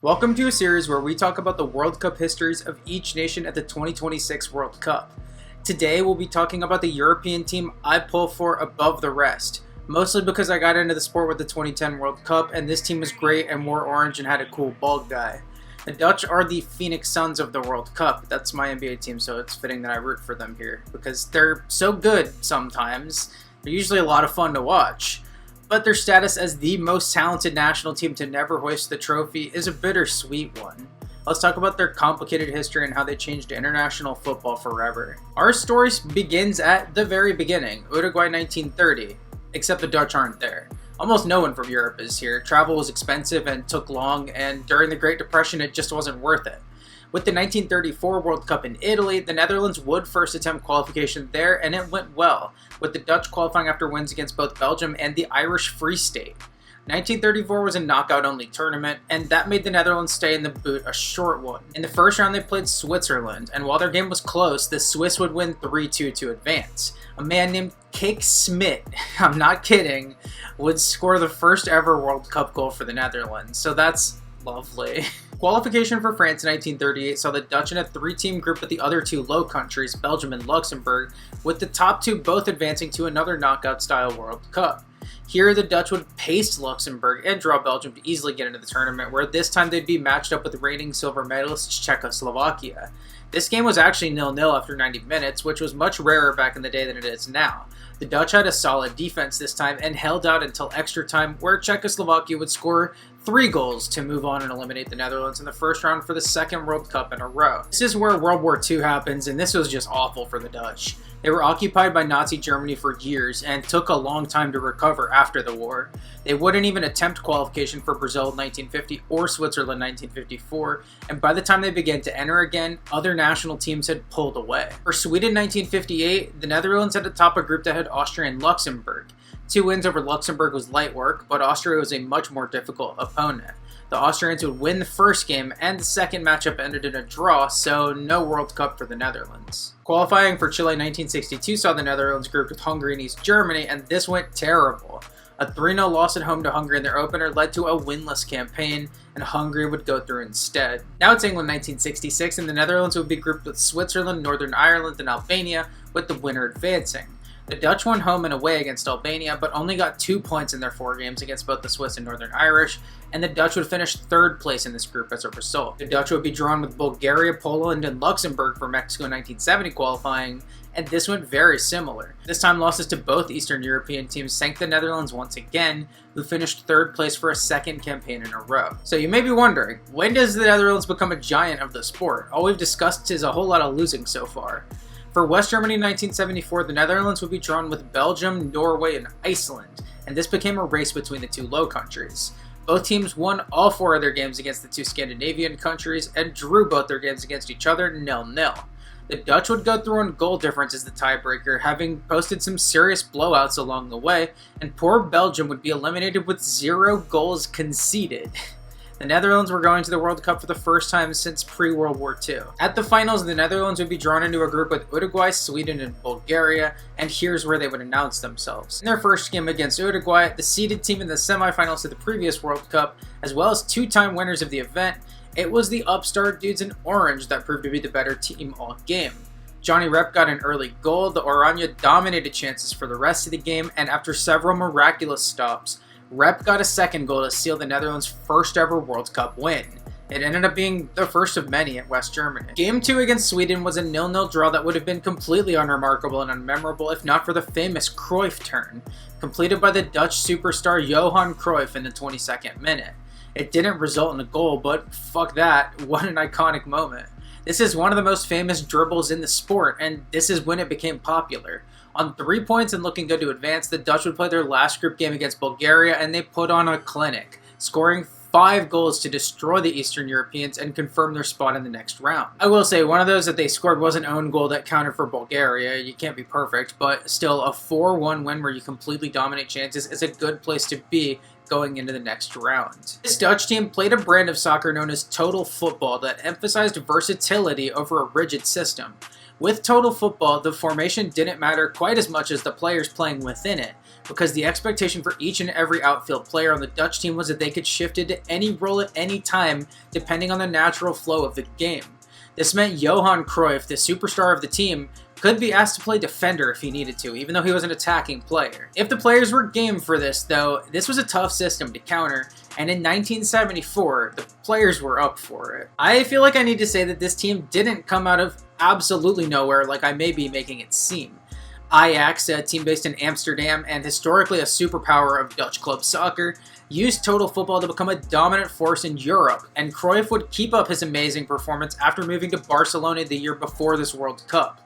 Welcome to a series where we talk about the World Cup histories of each nation at the 2026 World Cup. Today we'll be talking about the European team I pull for above the rest, mostly because I got into the sport with the 2010 World Cup and this team was great and wore orange and had a cool bald guy. The Dutch are the Phoenix Suns of the World Cup. That's my NBA team, so it's fitting that I root for them here because they're so good sometimes. They're usually a lot of fun to watch. But their status as the most talented national team to never hoist the trophy is a bittersweet one. Let's talk about their complicated history and how they changed international football forever. Our story begins at the very beginning, Uruguay 1930, except the Dutch aren't there. Almost no one from Europe is here. Travel was expensive and took long, and during the Great Depression it just wasn't worth it. With the 1934 World Cup in Italy, the Netherlands would first attempt qualification there, and it went well, with the Dutch qualifying after wins against both Belgium and the Irish Free State. 1934 was a knockout-only tournament, and that made the Netherlands stay in the boot a short one. In the first round they played Switzerland, and while their game was close, the Swiss would win 3-2 to advance. A man named Kik Smit, I'm not kidding, would score the first ever World Cup goal for the Netherlands, so that's lovely. Qualification for France in 1938 saw the Dutch in a three-team group with the other two Low countries, Belgium and Luxembourg, with the top two both advancing to another knockout-style World Cup. Here, the Dutch would pace Luxembourg and draw Belgium to easily get into the tournament, where this time they'd be matched up with reigning silver medalists Czechoslovakia. This game was actually 0-0 after 90 minutes, which was much rarer back in the day than it is now. The Dutch had a solid defense this time and held out until extra time, where Czechoslovakia would score 3 goals to move on and eliminate the Netherlands in the first round for the second World Cup in a row. This is where World War II happens, and this was just awful for the Dutch. They were occupied by Nazi Germany for years and took a long time to recover after the war. They wouldn't even attempt qualification for Brazil in 1950 or Switzerland in 1954, and by the time they began to enter again, other national teams had pulled away. For Sweden 1958, the Netherlands had to top a group that had Austria and Luxembourg. 2 wins over Luxembourg was light work, but Austria was a much more difficult opponent. The Austrians would win the first game, and the second matchup ended in a draw, so no World Cup for the Netherlands. Qualifying for Chile 1962 saw the Netherlands grouped with Hungary and East Germany, and this went terrible. A 3-0 loss at home to Hungary in their opener led to a winless campaign, and Hungary would go through instead. Now it's England 1966, and the Netherlands would be grouped with Switzerland, Northern Ireland, and Albania, with the winner advancing. The Dutch won home and away against Albania, but only got 2 points in their 4 games against both the Swiss and Northern Irish, and the Dutch would finish 3rd place in this group as a result. The Dutch would be drawn with Bulgaria, Poland, and Luxembourg for Mexico 1970 qualifying, and this went very similar. This time losses to both Eastern European teams sank the Netherlands once again, who finished 3rd place for a second campaign in a row. So you may be wondering, when does the Netherlands become a giant of the sport? All we've discussed is a whole lot of losing so far. For West Germany in 1974, the Netherlands would be drawn with Belgium, Norway, and Iceland, and this became a race between the two Low countries. Both teams won all 4 of their games against the two Scandinavian countries and drew both their games against each other 0-0. The Dutch would go through on goal difference as the tiebreaker, having posted some serious blowouts along the way, and poor Belgium would be eliminated with 0 goals conceded. The Netherlands were going to the World Cup for the first time since pre-World War II. At the finals, the Netherlands would be drawn into a group with Uruguay, Sweden, and Bulgaria, and here's where they would announce themselves. In their first game against Uruguay, the seeded team in the semifinals to the previous World Cup, as well as 2-time winners of the event, it was the upstart dudes in orange that proved to be the better team all game. Johnny Rep got an early goal, the Oranje dominated chances for the rest of the game, and after several miraculous stops, Rep got a second goal to seal the Netherlands' first ever World Cup win. It ended up being the first of many at West Germany. Game 2 against Sweden was a 0-0 draw that would have been completely unremarkable and unmemorable if not for the famous Cruyff turn, completed by the Dutch superstar Johan Cruyff in the 22nd minute. It didn't result in a goal, but fuck that, what an iconic moment. This is one of the most famous dribbles in the sport, and this is when it became popular. On 3 points and looking good to advance, the Dutch would play their last group game against Bulgaria, and they put on a clinic, scoring 5 goals to destroy the Eastern Europeans and confirm their spot in the next round. I will say, one of those that they scored was an own goal that counted for Bulgaria. You can't be perfect, but still, a 4-1 win where you completely dominate chances is a good place to be going into the next round. This Dutch team played a brand of soccer known as total football that emphasized versatility over a rigid system. With total football, the formation didn't matter quite as much as the players playing within it, because the expectation for each and every outfield player on the Dutch team was that they could shift into any role at any time depending on the natural flow of the game. This meant Johan Cruyff, the superstar of the team, could be asked to play defender if he needed to, even though he was an attacking player. If the players were game for this, though, this was a tough system to counter, and in 1974, the players were up for it. I feel like I need to say that this team didn't come out of absolutely nowhere like I may be making it seem. Ajax, a team based in Amsterdam and historically a superpower of Dutch club soccer, used total football to become a dominant force in Europe, and Cruyff would keep up his amazing performance after moving to Barcelona the year before this World Cup.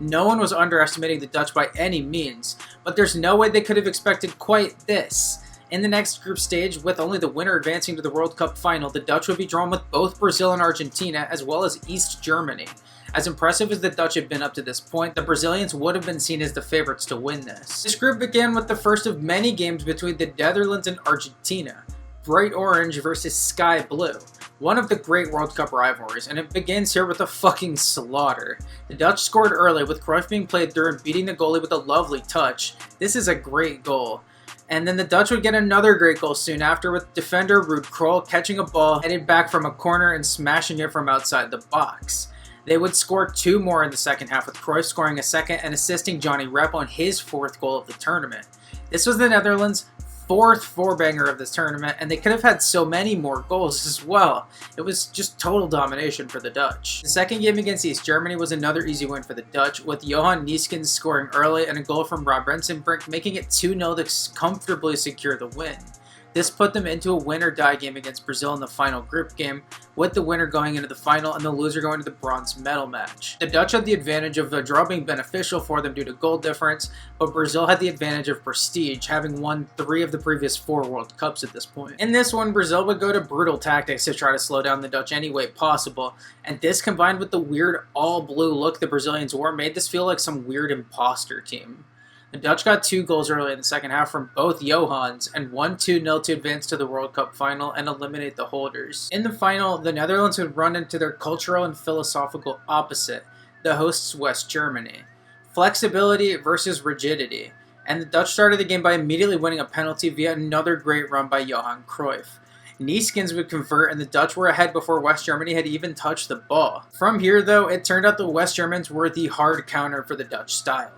No one was underestimating the Dutch by any means, but there's no way they could have expected quite this. In the next group stage, with only the winner advancing to the World Cup final, the Dutch would be drawn with both Brazil and Argentina, as well as East Germany. As impressive as the Dutch had been up to this point, the Brazilians would have been seen as the favorites to win this. This group began with the first of many games between the Netherlands and Argentina, bright orange versus sky blue. One of the great World Cup rivalries, and it begins here with a fucking slaughter. The Dutch scored early, with Cruyff being played through and beating the goalie with a lovely touch. This is a great goal. And then the Dutch would get another great goal soon after, with defender Ruud Krol catching a ball headed back from a corner and smashing it from outside the box. They would score 2 more in the second half, with Cruyff scoring a second and assisting Johnny Rep on his 4th goal of the tournament. This was the Netherlands' 4th four-banger of this tournament, and they could have had so many more goals as well. It was just total domination for the Dutch. The second game against East Germany was another easy win for the Dutch, with Johan Neeskens scoring early and a goal from Rob Rensenbrink, making it 2-0 to comfortably secure the win. This put them into a win-or-die game against Brazil in the final group game, with the winner going into the final and the loser going to the bronze medal match. The Dutch had the advantage of the draw being beneficial for them due to goal difference, but Brazil had the advantage of prestige, having won 3 of the previous 4 World Cups at this point. In this one, Brazil would go to brutal tactics to try to slow down the Dutch any way possible, and this combined with the weird all-blue look the Brazilians wore made this feel like some weird imposter team. The Dutch got 2 goals early in the second half from both Johans and won 2-0 to advance to the World Cup final and eliminate the holders. In the final, the Netherlands would run into their cultural and philosophical opposite, the hosts West Germany. Flexibility versus rigidity, and the Dutch started the game by immediately winning a penalty via another great run by Johan Cruyff. Neeskens would convert, and the Dutch were ahead before West Germany had even touched the ball. From here, though, it turned out the West Germans were the hard counter for the Dutch style.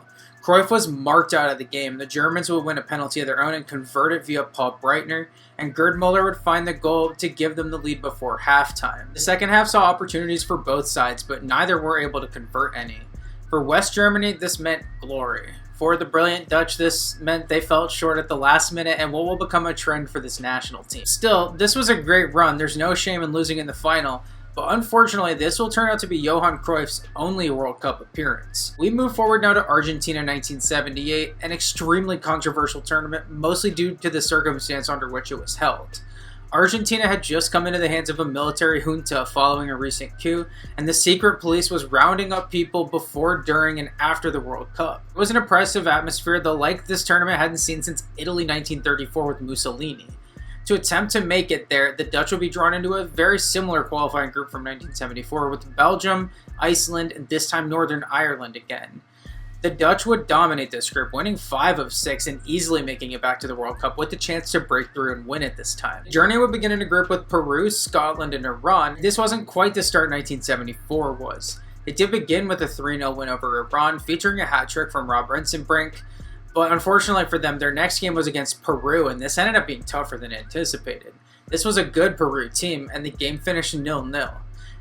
Cruyff was marked out of the game. The Germans would win a penalty of their own and convert it via Paul Breitner, and Gerd Muller would find the goal to give them the lead before halftime. The second half saw opportunities for both sides, but neither were able to convert any. For West Germany, this meant glory. For the brilliant Dutch, this meant they felt short at the last minute and what will become a trend for this national team. Still, this was a great run. There's no shame in losing in the final, but unfortunately, this will turn out to be Johan Cruyff's only World Cup appearance. We move forward now to Argentina 1978, an extremely controversial tournament, mostly due to the circumstance under which it was held. Argentina had just come into the hands of a military junta following a recent coup, and the secret police was rounding up people before, during, and after the World Cup. It was an oppressive atmosphere the like this tournament hadn't seen since Italy 1934 with Mussolini. To attempt to make it there, the Dutch would be drawn into a very similar qualifying group from 1974 with Belgium, Iceland, and this time Northern Ireland again. The Dutch would dominate this group, winning 5 of 6 and easily making it back to the World Cup with the chance to break through and win it this time. The journey would begin in a group with Peru, Scotland, and Iran. This wasn't quite the start 1974 was. It did begin with a 3-0 win over Iran, featuring a hat-trick from Rob Rensenbrink. But unfortunately for them, their next game was against Peru, and this ended up being tougher than anticipated. This was a good Peru team, and the game finished 0-0.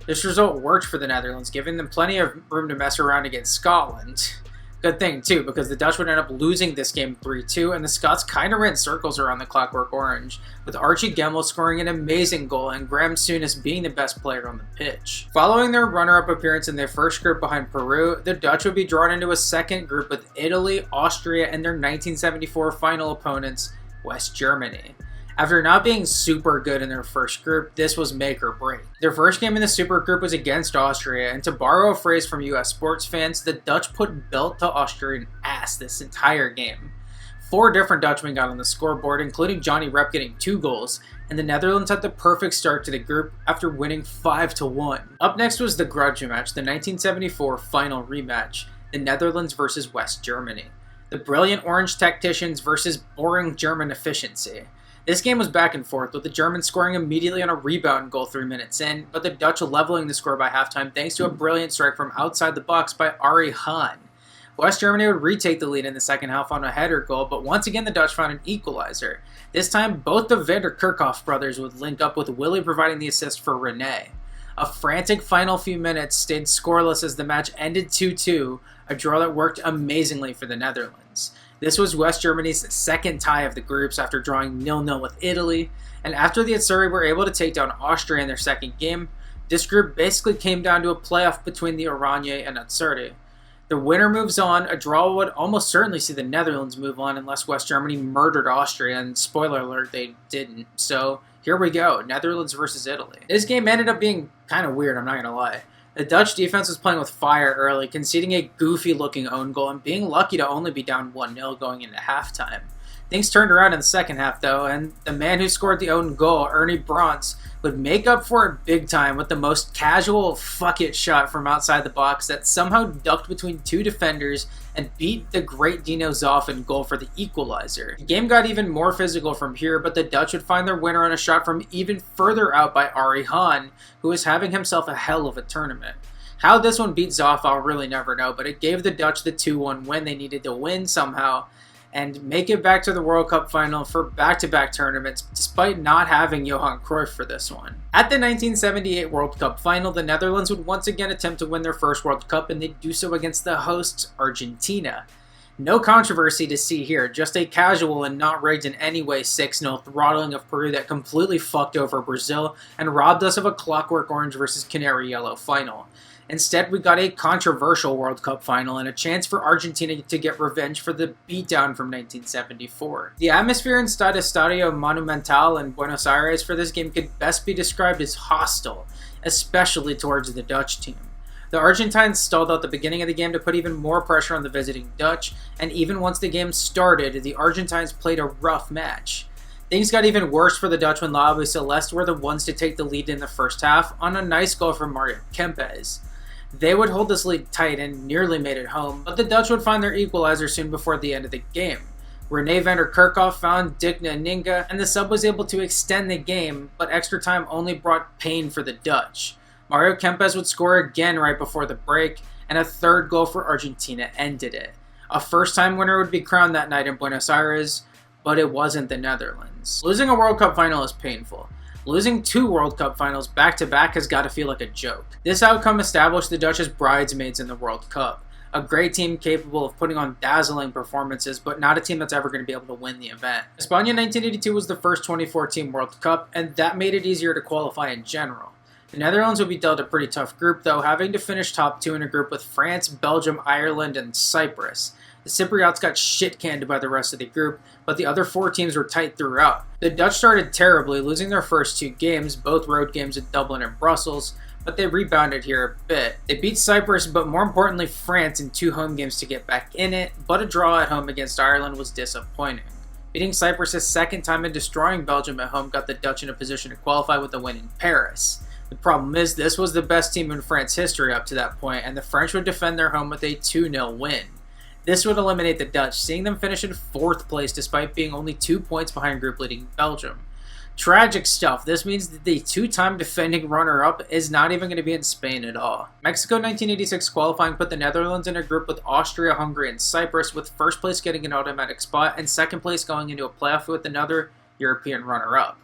This result worked for the Netherlands, giving them plenty of room to mess around against Scotland. Good thing, too, because the Dutch would end up losing this game 3-2, and the Scots kind of ran circles around the Clockwork Orange, with Archie Gemmill scoring an amazing goal and Graham Souness being the best player on the pitch. Following their runner-up appearance in their first group behind Peru, the Dutch would be drawn into a second group with Italy, Austria, and their 1974 final opponents, West Germany. After not being super good in their first group, this was make or break. Their first game in the super group was against Austria, and to borrow a phrase from US sports fans, the Dutch put belt to Austrian ass this entire game. 4 different Dutchmen got on the scoreboard, including Johnny Rep getting 2 goals, and the Netherlands had the perfect start to the group after winning 5-1. Up next was the grudge match, the 1974 final rematch, the Netherlands versus West Germany. The brilliant orange tacticians versus boring German efficiency. This game was back and forth, with the Germans scoring immediately on a rebound goal 3 minutes in, but the Dutch leveling the score by halftime thanks to a brilliant strike from outside the box by Ari Hahn. West Germany would retake the lead in the second half on a header goal, but once again the Dutch found an equalizer. This time, both the Van der Kerkhoff brothers would link up, with Willie providing the assist for Rene. A frantic final few minutes stayed scoreless as the match ended 2-2, a draw that worked amazingly for the Netherlands. This was West Germany's second tie of the groups after drawing 0-0 with Italy, and after the Azzurri were able to take down Austria in their second game, this group basically came down to a playoff between the Oranje and Azzurri. The winner moves on. A draw would almost certainly see the Netherlands move on unless West Germany murdered Austria, and spoiler alert, they didn't. So here we go, Netherlands versus Italy. This game ended up being kind of weird, I'm not going to lie. The Dutch defense was playing with fire early, conceding a goofy-looking own goal and being lucky to only be down 1-0 going into halftime. Things turned around in the second half, though, and the man who scored the own goal, Ernie Brons, would make up for it big time with the most casual fuck-it shot from outside the box that somehow ducked between two defenders and beat the great Dino Zoff in goal for the equalizer. The game got even more physical from here, but the Dutch would find their winner on a shot from even further out by Ari Hahn, who was having himself a hell of a tournament. How this one beat Zoff, I'll really never know, but it gave the Dutch the 2-1 win they needed to win somehow, and make it back to the World Cup final for back-to-back tournaments, despite not having Johan Cruyff for this one. At the 1978 World Cup final, the Netherlands would once again attempt to win their first World Cup, and they'd do so against the hosts, Argentina. No controversy to see here, just a casual and not rigged in any way 6-0 throttling of Peru that completely fucked over Brazil and robbed us of a Clockwork Orange versus Canary Yellow final. Instead, we got a controversial World Cup final and a chance for Argentina to get revenge for the beatdown from 1974. The atmosphere inside Estadio Monumental in Buenos Aires for this game could best be described as hostile, especially towards the Dutch team. The Argentines stalled out the beginning of the game to put even more pressure on the visiting Dutch, and even once the game started, the Argentines played a rough match. Things got even worse for the Dutch when La Celeste were the ones to take the lead in the first half on a nice goal from Mario Kempes. They would hold this lead tight and nearly made it home, but the Dutch would find their equalizer soon before the end of the game. Rene van der Kerkhoff found Dick Ninga, and the sub was able to extend the game, but extra time only brought pain for the Dutch. Mario Kempes would score again right before the break, and a third goal for Argentina ended it. A first-time winner would be crowned that night in Buenos Aires, but it wasn't the Netherlands. Losing a World Cup final is painful. Losing 2 World Cup finals back-to-back has got to feel like a joke. This outcome established the Dutch as bridesmaids in the World Cup. A great team capable of putting on dazzling performances, but not a team that's ever going to be able to win the event. España 1982 was the first 2014 World Cup, and that made it easier to qualify in general. The Netherlands would be dealt a pretty tough group, though, having to finish top 2 in a group with France, Belgium, Ireland, and Cyprus. The Cypriots got shit-canned by the rest of the group, but the other 4 teams were tight throughout. The Dutch started terribly, losing their first 2 games, both road games in Dublin and Brussels, but they rebounded here a bit. They beat Cyprus, but more importantly France, in 2 home games to get back in it, but a draw at home against Ireland was disappointing. Beating Cyprus a second time and destroying Belgium at home got the Dutch in a position to qualify with a win in Paris. The problem is, this was the best team in France history up to that point, and the French would defend their home with a 2-0 win. This would eliminate the Dutch, seeing them finish in 4th place despite being only 2 points behind group-leading Belgium. Tragic stuff. This means that the 2-time defending runner-up is not even going to be in Spain at all. Mexico 1986 qualifying put the Netherlands in a group with Austria, Hungary, and Cyprus, with 1st place getting an automatic spot and 2nd place going into a playoff with another European runner-up.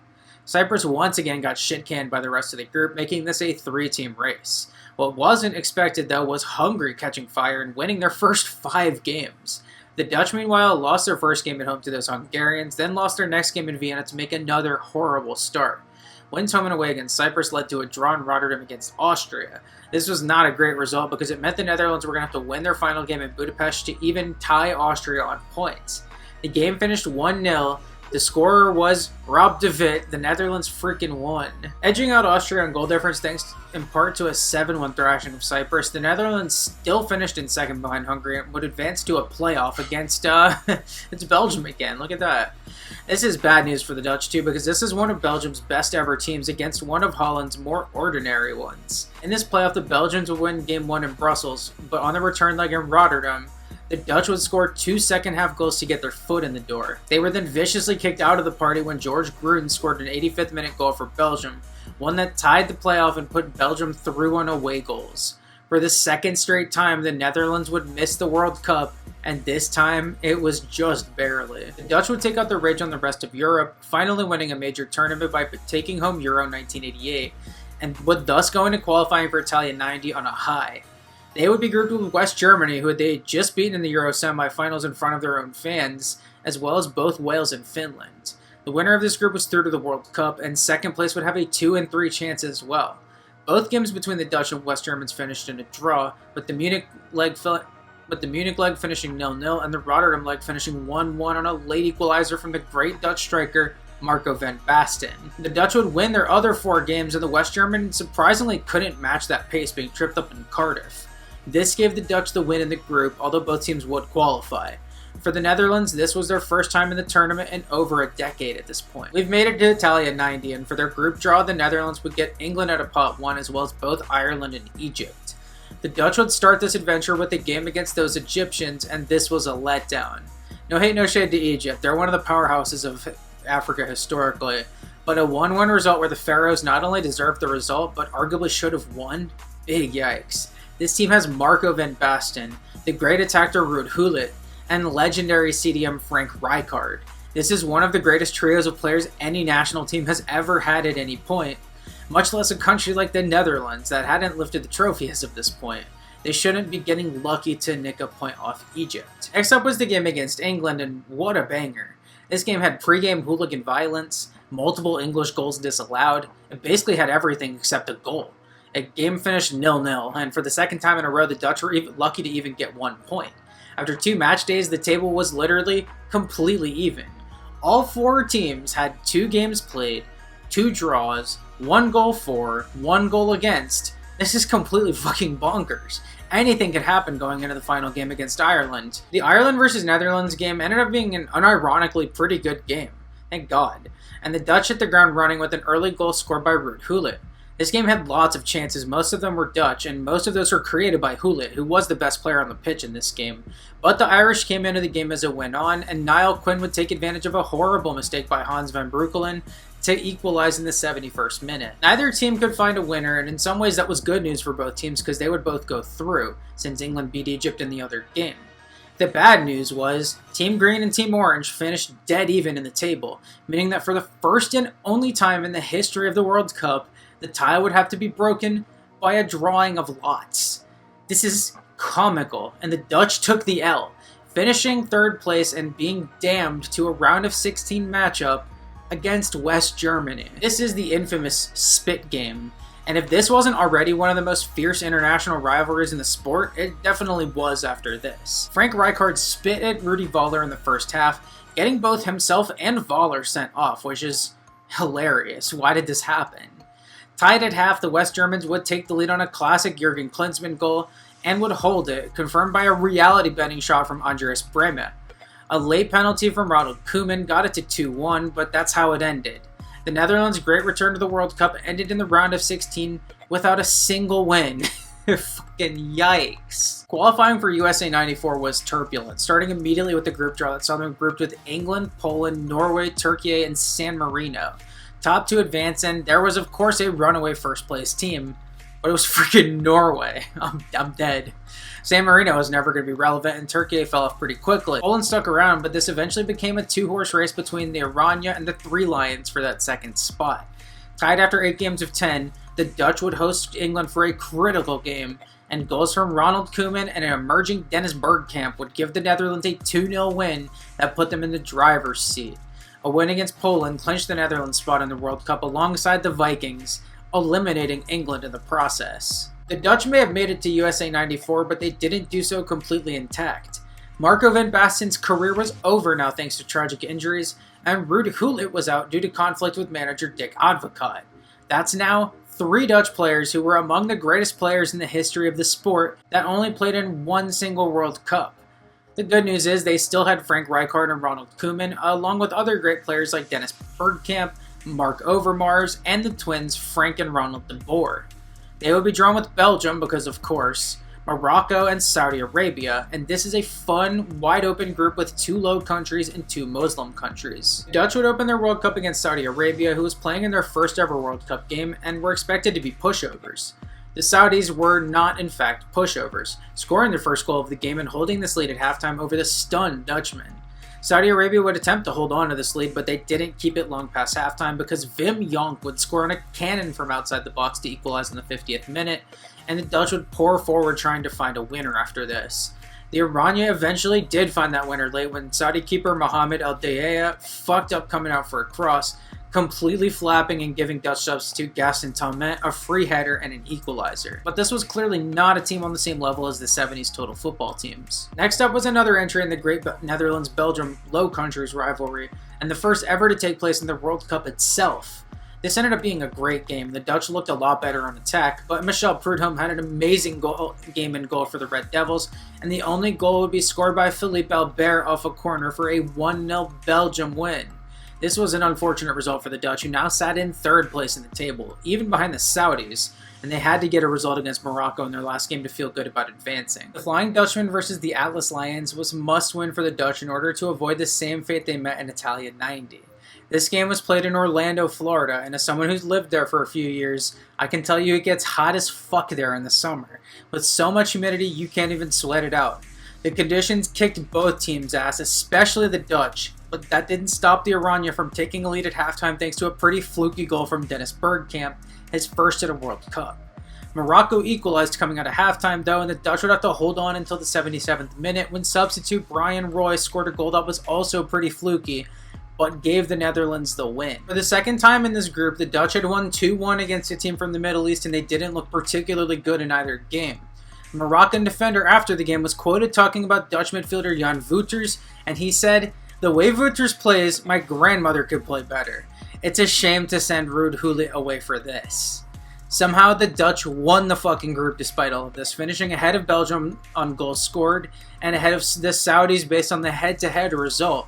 Cyprus once again got shit-canned by the rest of the group, making this a 3-team race. What wasn't expected, though, was Hungary catching fire and winning their first 5 games. The Dutch, meanwhile, lost their first game at home to those Hungarians, then lost their next game in Vienna to make another horrible start. Wins home and away against Cyprus led to a draw in Rotterdam against Austria. This was not a great result because it meant the Netherlands were going to have to win their final game in Budapest to even tie Austria on points. The game finished 1-0. The scorer was Rob de Witt. The Netherlands freaking won. Edging out Austria on goal difference thanks in part to a 7-1 thrashing of Cyprus, the Netherlands still finished in 2nd behind Hungary and would advance to a playoff against it's Belgium again. Look at that. This is bad news for the Dutch too, because this is one of Belgium's best ever teams against one of Holland's more ordinary ones. In this playoff, the Belgians would win Game 1 in Brussels, but on the return leg in Rotterdam, The Dutch would score 2 second-half goals to get their foot in the door. They were then viciously kicked out of the party when George Gruden scored an 85th minute goal for Belgium, one that tied the playoff and put Belgium through on away goals. For the second straight time, the Netherlands would miss the World Cup, and this time, it was just barely. The Dutch would take out the ridge on the rest of Europe, finally winning a major tournament by taking home Euro 1988, and would thus go into qualifying for Italia 90 on a high. They would be grouped with West Germany, who they had just beaten in the Euro semi-finals in front of their own fans, as well as both Wales and Finland. The winner of this group was through to the World Cup, and second place would have a 2 and 3 chance as well. Both games between the Dutch and West Germans finished in a draw, with the Munich leg finishing 0-0 and the Rotterdam leg finishing 1-1 on a late equalizer from the great Dutch striker Marco van Basten. The Dutch would win their other 4 games, and the West Germans surprisingly couldn't match that pace, being tripped up in Cardiff. This gave the Dutch the win in the group, although both teams would qualify. For the Netherlands, this was their first time in the tournament in over a decade at this point. We've made it to Italia 90, and for their group draw, the Netherlands would get England out of pot 1, as well as both Ireland and Egypt. The Dutch would start this adventure with a game against those Egyptians, and this was a letdown. No hate, no shade to Egypt. They're one of the powerhouses of Africa historically, but a 1-1 result where the Pharaohs not only deserved the result, but arguably should have won? Big yikes. This team has Marco van Basten, the great attacker Ruud Gullit, and legendary CDM Frank Rijkaard. This is one of the greatest trios of players any national team has ever had at any point, much less a country like the Netherlands that hadn't lifted the trophy as of this point. They shouldn't be getting lucky to nick a point off Egypt. Next up was the game against England, and what a banger. This game had pre-game hooligan violence, multiple English goals disallowed, it basically had everything except a goal. A game finished 0-0, and for the second time in a row, the Dutch were lucky to even get 1 point. After 2 match days, the table was literally completely even. All 4 teams had 2 games played, 2 draws, 1 goal for, 1 goal against. This is completely fucking bonkers. Anything could happen going into the final game against Ireland. The Ireland versus Netherlands game ended up being an unironically pretty good game. Thank God. And the Dutch hit the ground running with an early goal scored by Ruud Gullit. This game had lots of chances, most of them were Dutch, and most of those were created by Gullit, who was the best player on the pitch in this game. But the Irish came into the game as it went on, and Niall Quinn would take advantage of a horrible mistake by Hans van Breukelen to equalize in the 71st minute. Neither team could find a winner, and in some ways that was good news for both teams because they would both go through, since England beat Egypt in the other game. The bad news was, Team Green and Team Orange finished dead even in the table, meaning that for the first and only time in the history of the World Cup, the tie would have to be broken by a drawing of lots. This is comical, and the Dutch took the L, finishing 3rd place and being damned to a round of 16 matchup against West Germany. This is the infamous spit game, and if this wasn't already one of the most fierce international rivalries in the sport, it definitely was after this. Frank Rijkaard spit at Rudi Voller in the first half, getting both himself and Voller sent off, which is hilarious. Why did this happen? Tied at half, the West Germans would take the lead on a classic Jurgen Klinsmann goal and would hold it, confirmed by a reality betting shot from Andreas Brehme. A late penalty from Ronald Koeman got it to 2-1, but that's how it ended. The Netherlands' great return to the World Cup ended in the round of 16 without a single win. Fucking yikes. Qualifying for USA 94 was turbulent, starting immediately with the group draw that saw them grouped with England, Poland, Norway, Turkey, and San Marino. Top 2 advance, and there was of course a runaway first place team, but it was freaking Norway. I'm dead. San Marino was never going to be relevant, and Turkey fell off pretty quickly. Poland stuck around, but this eventually became a 2-horse race between the Oranje and the Three Lions for that second spot. Tied after 8 games of 10, the Dutch would host England for a critical game, and goals from Ronald Koeman and an emerging Dennis Bergkamp would give the Netherlands a 2-0 win that put them in the driver's seat. A win against Poland clinched the Netherlands' spot in the World Cup alongside the Vikings, eliminating England in the process. The Dutch may have made it to USA 94, but they didn't do so completely intact. Marco van Basten's career was over now thanks to tragic injuries, and Ruud Gullit was out due to conflict with manager Dick Advocaat. That's now 3 Dutch players who were among the greatest players in the history of the sport that only played in 1 single World Cup. The good news is they still had Frank Rijkaard and Ronald Koeman, along with other great players like Dennis Bergkamp, Mark Overmars, and the twins Frank and Ronald de Boer. They would be drawn with Belgium because of course, Morocco, and Saudi Arabia, and this is a fun, wide-open group with 2 Low countries and 2 Muslim countries. The Dutch would open their World Cup against Saudi Arabia, who was playing in their first ever World Cup game and were expected to be pushovers. The Saudis were not, in fact, pushovers, scoring their first goal of the game and holding this lead at halftime over the stunned Dutchmen. Saudi Arabia would attempt to hold on to this lead, but they didn't keep it long past halftime because Wim Jonk would score on a cannon from outside the box to equalize in the 50th minute, and the Dutch would pour forward trying to find a winner after this. The Oranje eventually did find that winner late when Saudi keeper Mohamed El Dayea fucked up coming out for a cross, completely flapping and giving Dutch substitute Gaston Taumet a free header and an equalizer. But this was clearly not a team on the same level as the 70s total football teams. Next up was another entry in the Great Netherlands-Belgium Low Countries rivalry, and the first ever to take place in the World Cup itself. This ended up being a great game. The Dutch looked a lot better on attack, but Michel Prudhomme had an amazing game and goal for the Red Devils, and the only goal would be scored by Philippe Albert off a corner for a 1-0 Belgium win. This was an unfortunate result for the Dutch, who now sat in 3rd place in the table, even behind the Saudis, and they had to get a result against Morocco in their last game to feel good about advancing. The Flying Dutchman versus the Atlas Lions was a must-win for the Dutch in order to avoid the same fate they met in Italia '90. This game was played in Orlando, Florida, and as someone who's lived there for a few years, I can tell you it gets hot as fuck there in the summer. With so much humidity, you can't even sweat it out. The conditions kicked both teams' ass, especially the Dutch, but that didn't stop the Oranje from taking a lead at halftime thanks to a pretty fluky goal from Dennis Bergkamp, his first at a World Cup. Morocco equalized coming out of halftime though, and the Dutch would have to hold on until the 77th minute when substitute Brian Roy scored a goal that was also pretty fluky, but gave the Netherlands the win. For the second time in this group, the Dutch had won 2-1 against a team from the Middle East, and they didn't look particularly good in either game. A Moroccan defender after the game was quoted talking about Dutch midfielder Jan Wouters, and he said, "The way Wouters plays, my grandmother could play better. It's a shame to send Ruud Gullit away for this." Somehow the Dutch won the fucking group despite all of this, finishing ahead of Belgium on goals scored and ahead of the Saudis based on the head-to-head result.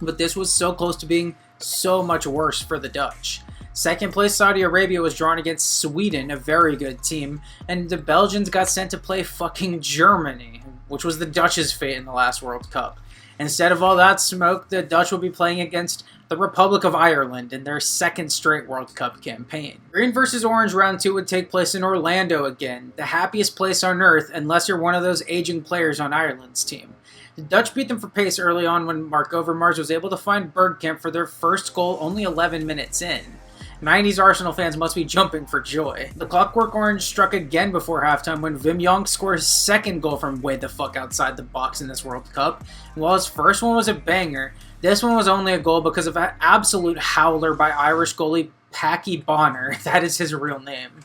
But this was so close to being so much worse for the Dutch. Second place Saudi Arabia was drawn against Sweden, a very good team, and the Belgians got sent to play fucking Germany, which was the Dutch's fate in the last World Cup. Instead of all that smoke, the Dutch will be playing against the Republic of Ireland in their 2nd straight World Cup campaign. Green versus Orange round 2 would take place in Orlando again, the happiest place on earth unless you're one of those aging players on Ireland's team. The Dutch beat them for pace early on when Marc Overmars was able to find Bergkamp for their first goal only 11 minutes in. 90s Arsenal fans must be jumping for joy. The Clockwork Orange struck again before halftime when Wim Jonk scored his 2nd goal from way the fuck outside the box in this World Cup. And while his first one was a banger, this one was only a goal because of an absolute howler by Irish goalie Packy Bonner. That is his real name.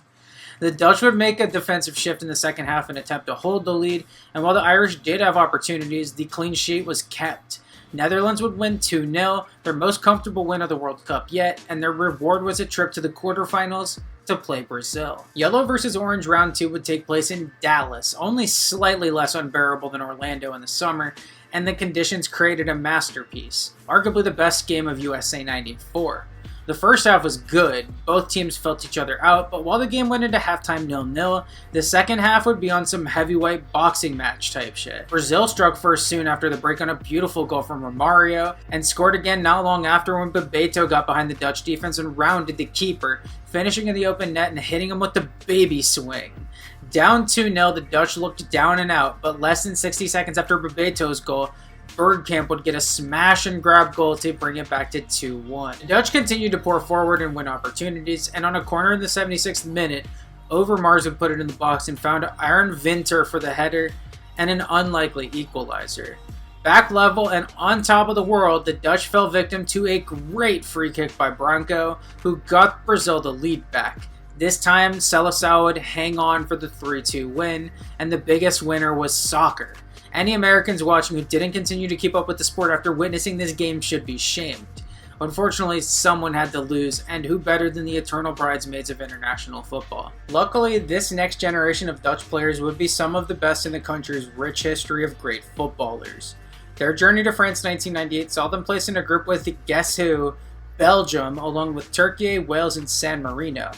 The Dutch would make a defensive shift in the second half and attempt to hold the lead, and while the Irish did have opportunities, the clean sheet was kept. Netherlands would win 2-0, their most comfortable win of the World Cup yet, and their reward was a trip to the quarterfinals to play Brazil. Yellow versus Orange round 2 would take place in Dallas, only slightly less unbearable than Orlando in the summer, and the conditions created a masterpiece, arguably the best game of USA '94. The first half was good, both teams felt each other out, but while the game went into halftime 0-0, the second half would be on some heavyweight boxing match type shit. Brazil struck first soon after the break on a beautiful goal from Romario, and scored again not long after when Bebeto got behind the Dutch defense and rounded the keeper, finishing in the open net and hitting him with the baby swing. Down 2-0, the Dutch looked down and out, but less than 60 seconds after Bebeto's goal, Bergkamp would get a smash and grab goal to bring it back to 2-1. The Dutch continued to pour forward and win opportunities, and on a corner in the 76th minute, Overmars would put it in the box and found Aaron Winter for the header and an unlikely equalizer. Back level and on top of the world, the Dutch fell victim to a great free kick by Branco, who got Brazil the lead back. This time, Seleção would hang on for the 3-2 win, and the biggest winner was soccer. Any Americans watching who didn't continue to keep up with the sport after witnessing this game should be shamed. Unfortunately, someone had to lose, and who better than the eternal bridesmaids of international football? Luckily, this next generation of Dutch players would be some of the best in the country's rich history of great footballers. Their journey to France 1998 saw them placed in a group with, guess who, Belgium, along with Turkey, Wales, and San Marino.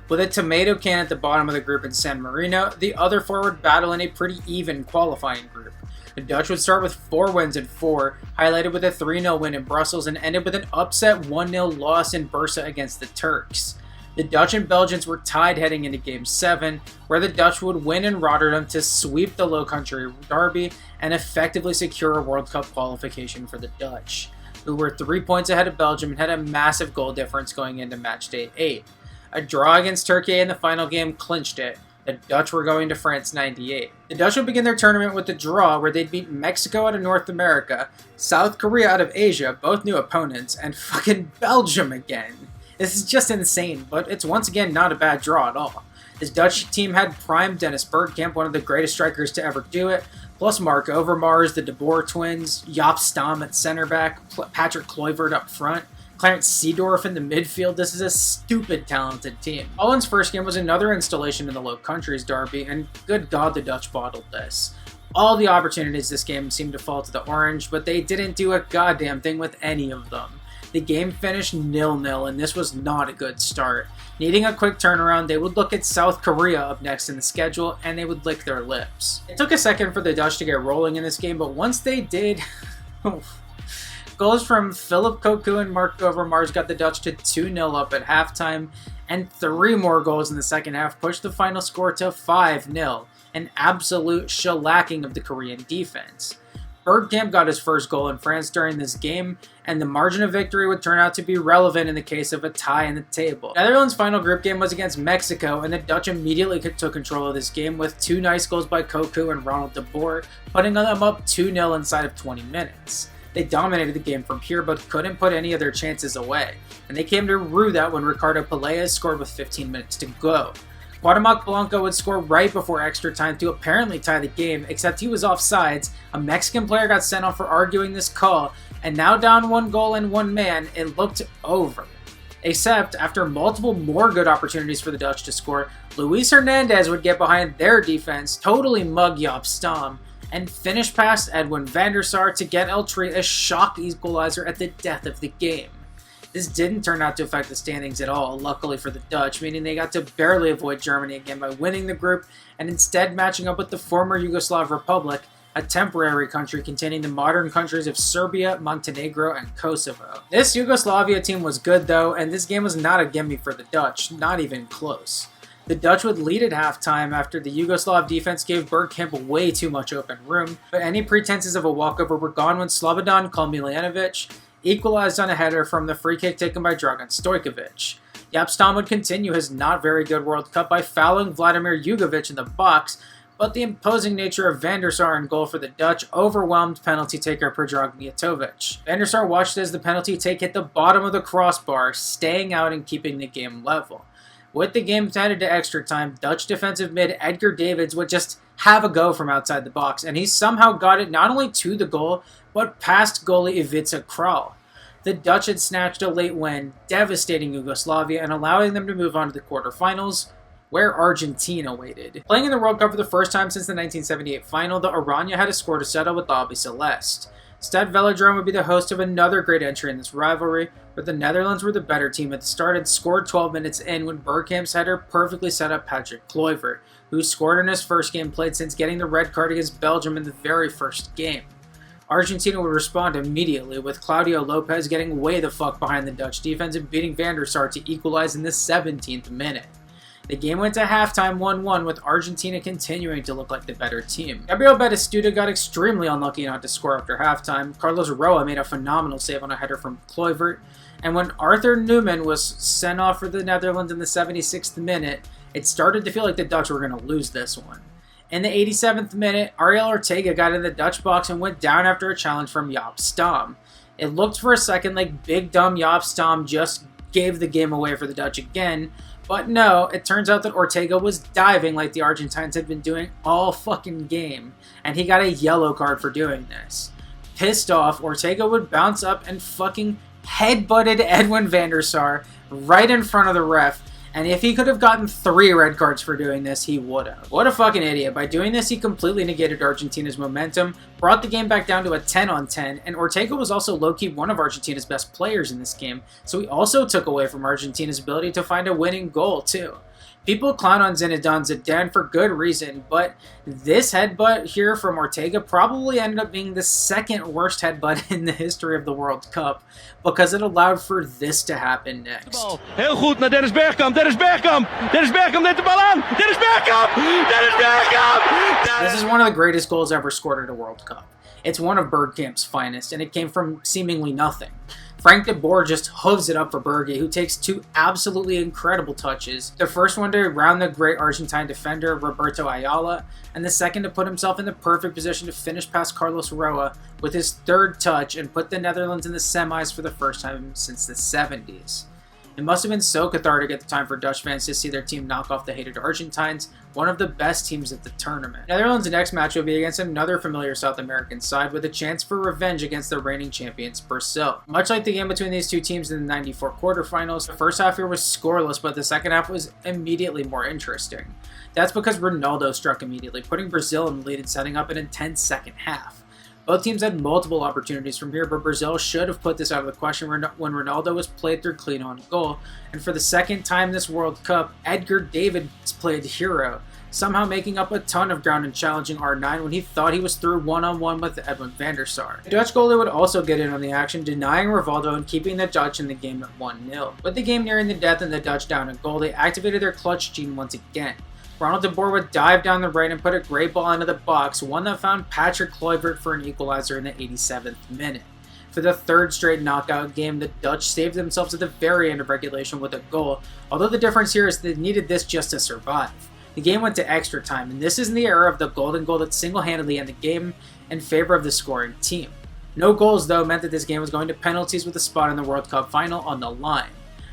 With a tomato can at the bottom of the group in San Marino, the other four would battle in a pretty even qualifying group. The Dutch would start with 4 wins in 4, highlighted with a 3-0 win in Brussels, and ended with an upset 1-0 loss in Bursa against the Turks. The Dutch and Belgians were tied heading into Game 7, where the Dutch would win in Rotterdam to sweep the Low Country derby and effectively secure a World Cup qualification for the Dutch, who were 3 points ahead of Belgium and had a massive goal difference going into Matchday 8. A draw against Turkey in the final game clinched it. The Dutch were going to France 98. The Dutch would begin their tournament with a draw where they'd beat Mexico out of North America, South Korea out of Asia, both new opponents, and fucking Belgium again. This is just insane, but it's once again not a bad draw at all. This Dutch team had prime Dennis Bergkamp, one of the greatest strikers to ever do it, plus Mark Overmars, the De Boer twins, Jaap Stam at center back, Patrick Kluivert up front, Clarence Seedorf in the midfield. This is a stupid talented team. Holland's first game was another installation in the Low Countries derby, and good God the Dutch bottled this. All the opportunities this game seemed to fall to the Orange, but they didn't do a goddamn thing with any of them. The game finished 0-0, and this was not a good start. Needing a quick turnaround, they would look at South Korea up next in the schedule, and they would lick their lips. It took a second for the Dutch to get rolling in this game, but once they did... Goals from Philip Cocu and Mark Overmars got the Dutch to 2-0 up at halftime, and 3 more goals in the second half pushed the final score to 5-0, an absolute shellacking of the Korean defense. Bergkamp got his first goal in France during this game, and the margin of victory would turn out to be relevant in the case of a tie in the table. Netherlands' final group game was against Mexico, and the Dutch immediately took control of this game with 2 nice goals by Cocu and Ronald de Boer, putting them up 2-0 inside of 20 minutes. They dominated the game from here, but couldn't put any of their chances away, and they came to rue that when Ricardo Pelaez scored with 15 minutes to go. Cuauhtemoc Blanco would score right before extra time to apparently tie the game, except he was offsides. A Mexican player got sent off for arguing this call, and now down 1 goal and 1 man, it looked over. Except, after multiple more good opportunities for the Dutch to score, Luis Hernandez would get behind their defense, totally mug Jaap Stam, and finish past Edwin van der Sar to get El Tri a shock equalizer at the death of the game. This didn't turn out to affect the standings at all, luckily for the Dutch, meaning they got to barely avoid Germany again by winning the group and instead matching up with the former Yugoslav Republic, a temporary country containing the modern countries of Serbia, Montenegro, and Kosovo. This Yugoslavia team was good though, and this game was not a gimme for the Dutch, not even close. The Dutch would lead at halftime after the Yugoslav defense gave Bergkamp way too much open room, but any pretenses of a walkover were gone when Slobodan Miljanovic equalized on a header from the free kick taken by Dragan Stojkovic. Jaap Stam would continue his not very good World Cup by fouling Vladimir Jugovic in the box, but the imposing nature of van der Sar in goal for the Dutch overwhelmed penalty taker Predrag Mijatovic. Van der Sar watched as the penalty take hit the bottom of the crossbar, staying out and keeping the game level. With the game headed to extra time, Dutch defensive mid Edgar Davids would just have a go from outside the box, and he somehow got it not only to the goal, but past goalie Ivica Král. The Dutch had snatched a late win, devastating Yugoslavia and allowing them to move on to the quarterfinals, where Argentina waited. Playing in the World Cup for the first time since the 1978 final, the Oranje had a score to settle with the Albiceleste. Stade Velodrome would be the host of another great entry in this rivalry, where the Netherlands were the better team at the start and scored 12 minutes in when Bergkamp's header perfectly set up Patrick Kluivert, who scored in his first game played since getting the red card against Belgium in the very first game. Argentina would respond immediately, with Claudio Lopez getting way the fuck behind the Dutch defense and beating van der Sar to equalize in the 17th minute. The game went to halftime 1-1, with Argentina continuing to look like the better team. Gabriel Batistuta got extremely unlucky not to score after halftime. Carlos Roa made a phenomenal save on a header from Kluivert, and when Arthur Newman was sent off for the Netherlands in the 76th minute, it started to feel like the Dutch were going to lose this one. In the 87th minute, Ariel Ortega got in the Dutch box and went down after a challenge from Jaap Stam. It looked for a second like big dumb Jaap Stam just gave the game away for the Dutch again, but no, it turns out that Ortega was diving like the Argentines had been doing all fucking game, and he got a yellow card for doing this. Pissed off, Ortega would bounce up and fucking headbutted Edwin van der Sar right in front of the ref, and if he could have gotten 3 red cards for doing this, he would have. What a fucking idiot. By doing this, he completely negated Argentina's momentum, brought the game back down to a 10-on-10, and Ortega was also low-key one of Argentina's best players in this game, so he also took away from Argentina's ability to find a winning goal, too. People clown on Zinedine Zidane for good reason, but this headbutt here from Ortega probably ended up being the second worst headbutt in the history of the World Cup because it allowed for this to happen next. Heel goed naar Dennis Bergkamp. Dennis Bergkamp. Dennis Bergkamp neemt de bal aan. Dennis Bergkamp. Dennis Bergkamp. This is one of the greatest goals ever scored at a World Cup. It's one of Bergkamp's finest, and it came from seemingly nothing. Frank de Boer just hooves it up for Berge, who takes two absolutely incredible touches. The first one to round the great Argentine defender Roberto Ayala, and the second to put himself in the perfect position to finish past Carlos Roa with his third touch and put the Netherlands in the semis for the first time since the 70s. It must have been so cathartic at the time for Dutch fans to see their team knock off the hated Argentines, one of the best teams at the tournament. Netherlands' next match will be against another familiar South American side with a chance for revenge against the reigning champions Brazil. Much like the game between these two teams in the '94 quarterfinals, the first half here was scoreless, but the second half was immediately more interesting. That's because Ronaldo struck immediately, putting Brazil in the lead and setting up an intense second half. Both teams had multiple opportunities from here, but Brazil should have put this out of the question when Ronaldo was played through clean on goal. And for the second time this World Cup, Edgar Davids played hero, somehow making up a ton of ground and challenging R9 when he thought he was through one-on-one with Edwin van der Sar. The Dutch goalie would also get in on the action, denying Rivaldo and keeping the Dutch in the game at 1-0. With the game nearing the death and the Dutch down a goal, they activated their clutch gene once again. Ronald de Boer would dive down the right and put a great ball into the box, one that found Patrick Kluivert for an equalizer in the 87th minute. For the third straight knockout game, the Dutch saved themselves at the very end of regulation with a goal, although the difference here is they needed this just to survive. The game went to extra time, and this is in the era of the golden goal that single-handedly ended the game in favor of the scoring team. No goals, though, meant that this game was going to penalties with a spot in the World Cup final on the line.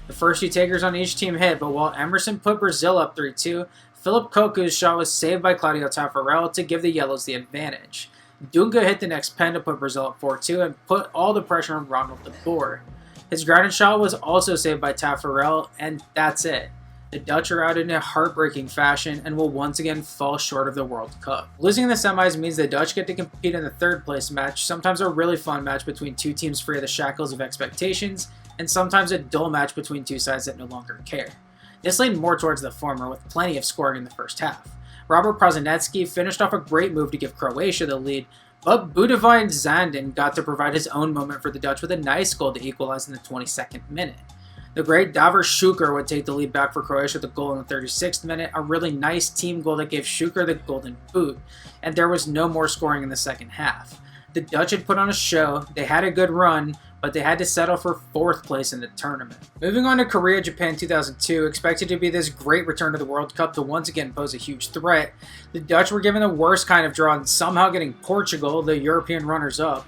The first two takers on each team hit, but while Emerson put Brazil up 3-2, Philip Koku's shot was saved by Claudio Taffarel to give the Yellows the advantage. Dunga hit the next pen to put Brazil at 4-2 and put all the pressure on Ronald de Boer. His grounded shot was also saved by Taffarel, and that's it. The Dutch are out in a heartbreaking fashion and will once again fall short of the World Cup. Losing in the semis means the Dutch get to compete in the third place match, sometimes a really fun match between two teams free of the shackles of expectations, and sometimes a dull match between two sides that no longer care. This leaned more towards the former, with plenty of scoring in the first half. Robert Prosinecki finished off a great move to give Croatia the lead, but Boudewijn Zanden got to provide his own moment for the Dutch with a nice goal to equalize in the 22nd minute. The great Davor Šuker would take the lead back for Croatia with a goal in the 36th minute, a really nice team goal that gave Šuker the golden boot, and there was no more scoring in the second half. The Dutch had put on a show, they had a good run, but they had to settle for 4th place in the tournament. Moving on to Korea-Japan 2002, expected to be this great return to the World Cup to once again pose a huge threat, the Dutch were given the worst kind of draw and somehow getting Portugal, the European runners-up,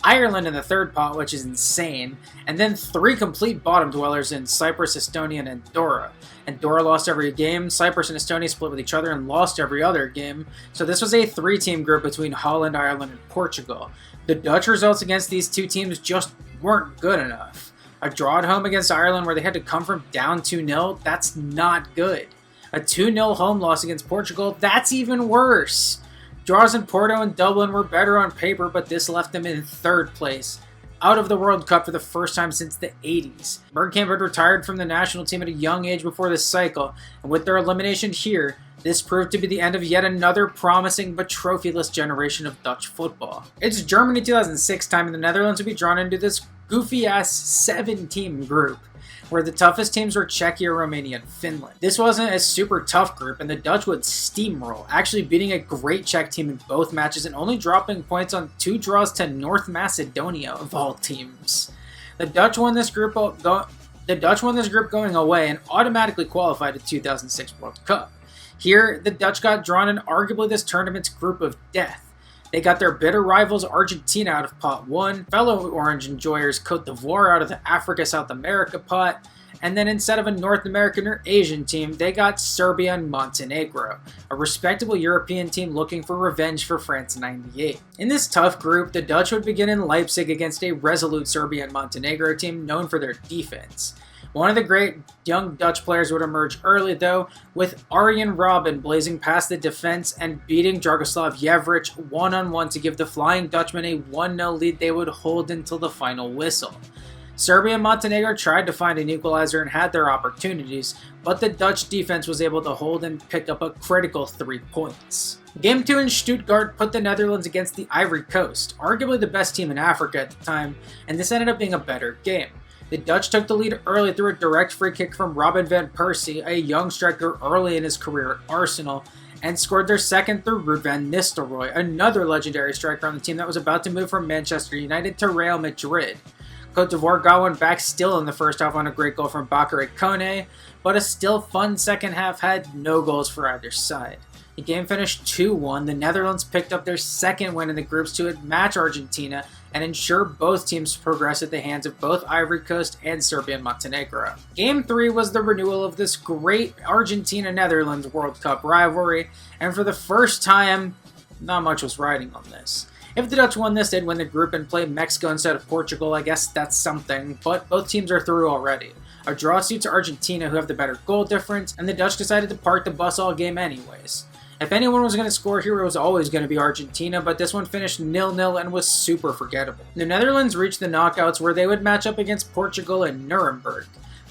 Ireland in the third pot, which is insane, and then 3 complete bottom dwellers in Cyprus, Estonia, and Andorra. Andorra lost every game, Cyprus and Estonia split with each other and lost every other game, so this was a 3-team group between Holland, Ireland, and Portugal. The Dutch results against these two teams just weren't good enough. A draw at home against Ireland where they had to come from down 2-0, that's not good. A 2-0 home loss against Portugal, that's even worse. Draws in Porto and Dublin were better on paper, but this left them in 3rd place, out of the World Cup for the first time since the 80s. Bergkamp had retired from the national team at a young age before this cycle, and with their elimination here, this proved to be the end of yet another promising but trophyless generation of Dutch football. It's Germany 2006 time, and the Netherlands would be drawn into this goofy-ass 7-team group, where the toughest teams were Czechia, Romania, and Finland. This wasn't a super tough group, and the Dutch would steamroll, actually beating a great Czech team in both matches and only dropping points on 2 draws to North Macedonia, of all teams. The Dutch won this group going away and automatically qualified to the 2006 World Cup. Here, the Dutch got drawn in arguably this tournament's group of death. They got their bitter rivals Argentina out of pot 1, fellow Orange enjoyers Cote d'Ivoire out of the Africa-South America pot, and then instead of a North American or Asian team, they got Serbia and Montenegro, a respectable European team looking for revenge for France in '98. In this tough group, the Dutch would begin in Leipzig against a resolute Serbia and Montenegro team known for their defense. One of the great young Dutch players would emerge early, though, with Arjen Robben blazing past the defense and beating Dragoslav Jevrich one-on-one to give the Flying Dutchmen a 1-0 lead they would hold until the final whistle. Serbia and Montenegro tried to find an equalizer and had their opportunities, but the Dutch defense was able to hold and pick up a critical 3 points. Game 2 in Stuttgart put the Netherlands against the Ivory Coast, arguably the best team in Africa at the time, and this ended up being a better game. The Dutch took the lead early through a direct free kick from Robin van Persie, a young striker early in his career at Arsenal, and scored their second through Ruud van Nistelrooy, another legendary striker on the team that was about to move from Manchester United to Real Madrid. Côte d'Ivoire got one back still in the first half on a great goal from Bakary Kone, but a still fun second half had no goals for either side. The game finished 2-1. The Netherlands picked up their second win in the groups to match Argentina and ensure both teams progress at the hands of both Ivory Coast and Serbia and Montenegro. Game 3 was the renewal of this great Argentina-Netherlands World Cup rivalry, and for the first time, not much was riding on this. If the Dutch won this, they'd win the group and play Mexico instead of Portugal. I guess that's something, but both teams are through already. A draw suits Argentina, who have the better goal difference, and the Dutch decided to park the bus all game anyways. If anyone was going to score here, it was always going to be Argentina, but this one finished 0-0 and was super forgettable. The Netherlands reached the knockouts where they would match up against Portugal and Nuremberg.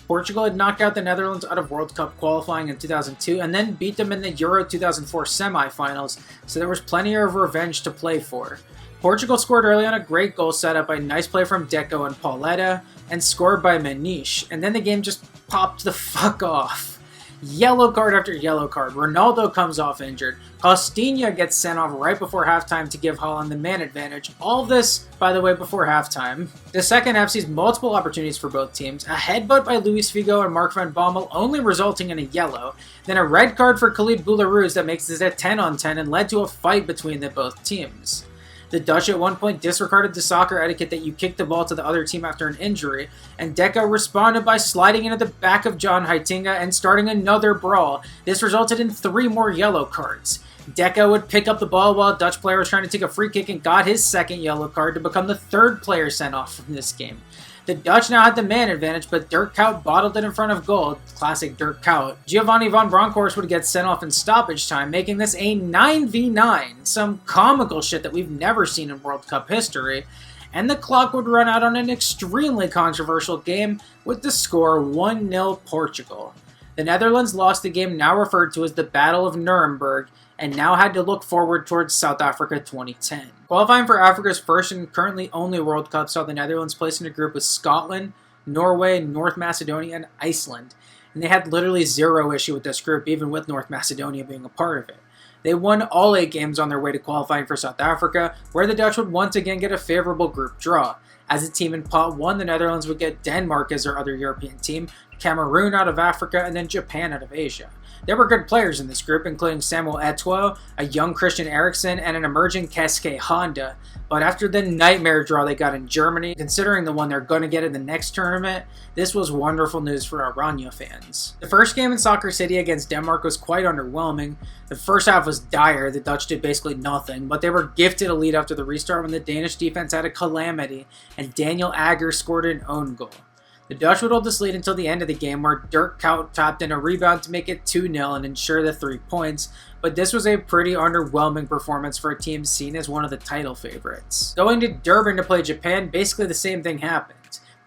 Portugal had knocked out the Netherlands out of World Cup qualifying in 2002 and then beat them in the Euro 2004 semi-finals, so there was plenty of revenge to play for. Portugal scored early on a great goal set up by nice play from Deco and Pauletta, and scored by Maniche, and then the game just popped the fuck off. Yellow card after yellow card. Ronaldo comes off injured. Costinha gets sent off right before halftime to give Holland the man advantage. All this, by the way, before halftime. The second half sees multiple opportunities for both teams. A headbutt by Luis Figo and Mark van Bommel only resulting in a yellow. Then a red card for Khalid Boularus that makes this a 10-on-10 and led to a fight between the both teams. The Dutch at one point disregarded the soccer etiquette that you kick the ball to the other team after an injury, and Deco responded by sliding into the back of John Heitinga and starting another brawl. This resulted in 3 more yellow cards. Deco would pick up the ball while a Dutch player was trying to take a free kick and got his second yellow card to become the 3rd player sent off from this game. The Dutch now had the man advantage, but Dirk Kuyt bottled it in front of goal. Classic Dirk Kuyt. Giovanni van Bronckhorst would get sent off in stoppage time, making this a 9v9. Some comical shit that we've never seen in World Cup history. And the clock would run out on an extremely controversial game with the score 1-0 Portugal. The Netherlands lost the game now referred to as the Battle of Nuremberg, and now had to look forward towards South Africa 2010. Qualifying for Africa's first and currently only World Cup saw the Netherlands placed in a group with Scotland, Norway, North Macedonia, and Iceland. And they had literally zero issue with this group, even with North Macedonia being a part of it. They won all 8 games on their way to qualifying for South Africa, where the Dutch would once again get a favorable group draw. As a team in Pot 1, the Netherlands would get Denmark as their other European team, Cameroon out of Africa, and then Japan out of Asia. There were good players in this group, including Samuel Eto'o, a young Christian Eriksen, and an emerging Keisuke Honda. But after the nightmare draw they got in Germany, considering the one they're going to get in the next tournament, this was wonderful news for Aranya fans. The first game in Soccer City against Denmark was quite underwhelming. The first half was dire, the Dutch did basically nothing, but they were gifted a lead after the restart when the Danish defense had a calamity, and Daniel Agger scored an own goal. The Dutch would hold this lead until the end of the game, where Dirk Kuyt tapped in a rebound to make it 2-0 and ensure the 3 points, but this was a pretty underwhelming performance for a team seen as one of the title favorites. Going to Durban to play Japan, basically the same thing happened.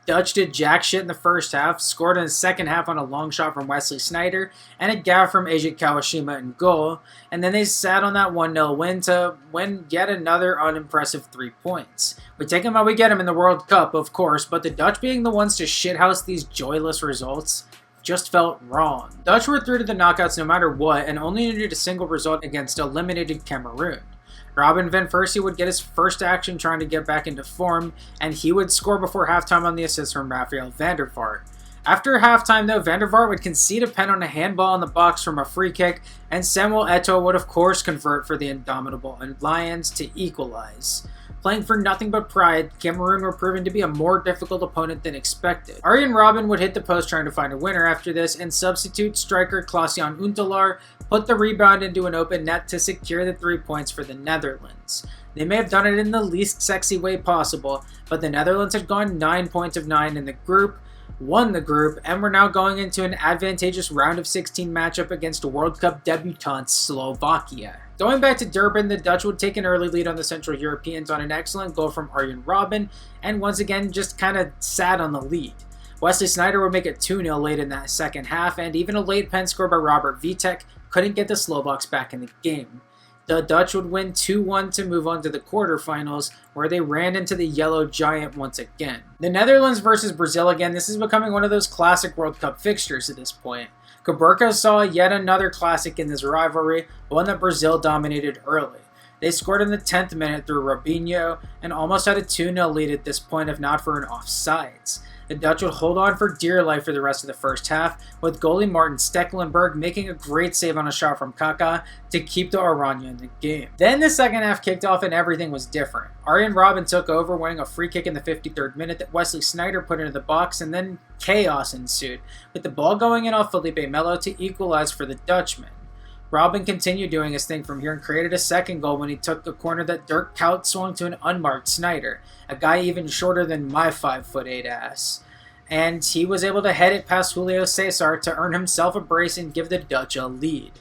Dutch did jack shit in the first half, scored in the second half on a long shot from Wesley Sneijder, and a gaff from Eiji Kawashima in goal, and then they sat on that 1-0 win to win yet another unimpressive 3 points. We take them how we get them in the World Cup, of course, but the Dutch being the ones to shithouse these joyless results just felt wrong. Dutch were through to the knockouts no matter what, and only needed a single result against eliminated Cameroon. Robin van Persie would get his first action trying to get back into form, and he would score before halftime on the assist from Rafael van der Vaart. After halftime, though, van der Vaart would concede a pen on a handball in the box from a free kick, and Samuel Eto'o would of course convert for the indomitable Lions to equalize. Playing for nothing but pride, Cameroon were proven to be a more difficult opponent than expected. Arjen Robben would hit the post trying to find a winner after this, and substitute striker Klaas-Jan Huntelaar put the rebound into an open net to secure the 3 points for the Netherlands. They may have done it in the least sexy way possible, but the Netherlands had gone 9 points of 9 in the group, won the group, and were now going into an advantageous round of 16 matchup against World Cup debutante Slovakia. Going back to Durban, the Dutch would take an early lead on the Central Europeans on an excellent goal from Arjen Robben, and once again just kind of sat on the lead. Wesley Sneijder would make it 2-0 late in that second half, and even a late pen score by Robert Vitek couldn't get the Slovaks back in the game. The Dutch would win 2-1 to move on to the quarterfinals, where they ran into the Yellow Giant once again. The Netherlands versus Brazil again, this is becoming one of those classic World Cup fixtures at this point. Caberca saw yet another classic in this rivalry, one that Brazil dominated early. They scored in the 10th minute through Robinho, and almost had a 2-0 lead at this point if not for an offsides. The Dutch would hold on for dear life for the rest of the first half, with goalie Martin Stekelenburg making a great save on a shot from Kaká to keep the Oranje in the game. Then the second half kicked off and everything was different. Arjen Robben took over, winning a free kick in the 53rd minute that Wesley Sneijder put into the box, and then chaos ensued, with the ball going in off Felipe Melo to equalize for the Dutchman. Robben continued doing his thing from here and created a second goal when he took a corner that Dirk Kuyt swung to an unmarked Sneijder, a guy even shorter than my 5'8" ass. And he was able to head it past Julio Cesar to earn himself a brace and give the Dutch a lead.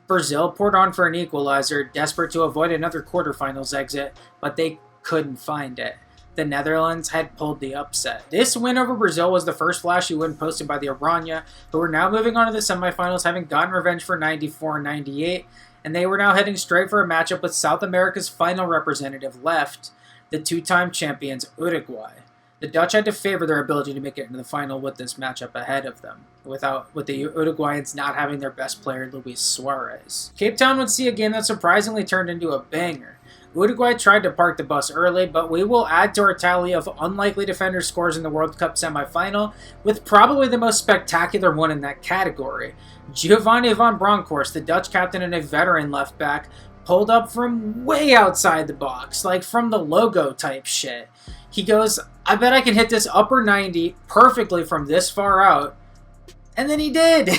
Brazil poured on for an equalizer, desperate to avoid another quarterfinals exit, but they couldn't find it. The Netherlands had pulled the upset. This win over Brazil was the first flashy win posted by the Oranje, who were now moving on to the semifinals, having gotten revenge for 94 and 98, and they were now heading straight for a matchup with South America's final representative left, the two-time champions Uruguay. The Dutch had to favor their ability to make it into the final with this matchup ahead of them, with the Uruguayans not having their best player, Luis Suarez. Cape Town would see a game that surprisingly turned into a banger. Uruguay tried to park the bus early, but we will add to our tally of unlikely defender scores in the World Cup semifinal, with probably the most spectacular one in that category. Giovanni van Bronckhorst, the Dutch captain and a veteran left back, pulled up from way outside the box, like from the logo type shit. He goes, I bet I can hit this upper 90 perfectly from this far out. And then he did!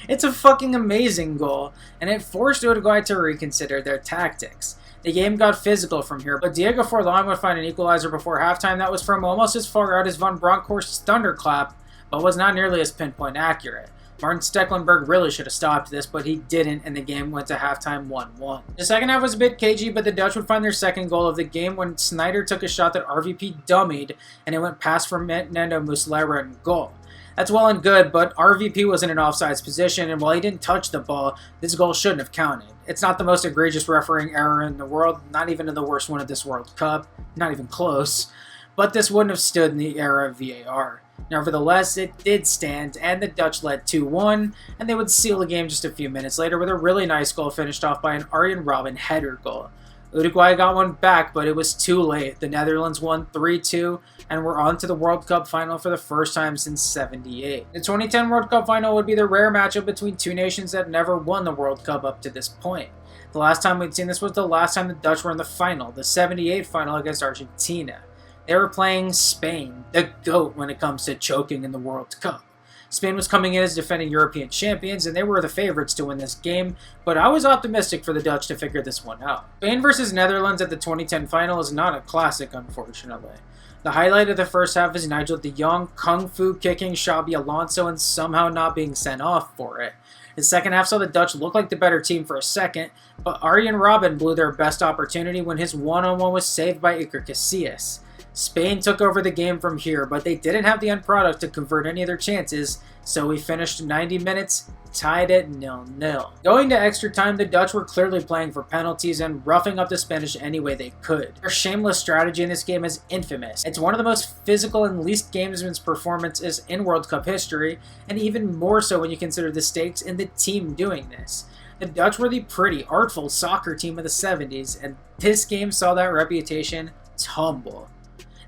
It's a fucking amazing goal, and it forced Uruguay to reconsider their tactics. The game got physical from here, but Diego Forlan would find an equalizer before halftime that was from almost as far out as Van Bronckhorst's thunderclap, but was not nearly as pinpoint accurate. Martin Stekelenburg really should have stopped this, but he didn't, and the game went to halftime 1-1. The second half was a bit cagey, but the Dutch would find their second goal of the game when Sneijder took a shot that RVP dummied, and it went past Fernando Muslera in goal. That's well and good, but RVP was in an offsides position, and while he didn't touch the ball, this goal shouldn't have counted. It's not the most egregious refereeing error in the world, not even in the worst one at this World Cup, not even close, but this wouldn't have stood in the era of VAR. Nevertheless, it did stand, and the Dutch led 2-1, and they would seal the game just a few minutes later with a really nice goal finished off by an Arjen Robben header goal. Uruguay got one back, but it was too late. The Netherlands won 3-2, and were on to the World Cup final for the first time since '78. The 2010 World Cup final would be the rare matchup between two nations that never won the World Cup up to this point. The last time we'd seen this was the last time the Dutch were in the final, the '78 final against Argentina. They were playing Spain, the GOAT when it comes to choking in the World Cup. Spain was coming in as defending European champions, and they were the favorites to win this game, but I was optimistic for the Dutch to figure this one out. Spain versus Netherlands at the 2010 final is not a classic, unfortunately. The highlight of the first half is Nigel de Jong kung fu kicking Xabi Alonso and somehow not being sent off for it. The second half saw the Dutch look like the better team for a second, but Arjen Robben blew their best opportunity when his one-on-one was saved by Iker Casillas. Spain took over the game from here, but they didn't have the end product to convert any of their chances, so we finished 90 minutes, tied at 0-0. Going to extra time, the Dutch were clearly playing for penalties and roughing up the Spanish any way they could. Their shameless strategy in this game is infamous. It's one of the most physical and least gamesman's performances in World Cup history, and even more so when you consider the stakes in the team doing this. The Dutch were the pretty, artful soccer team of the 70s, and this game saw that reputation tumble.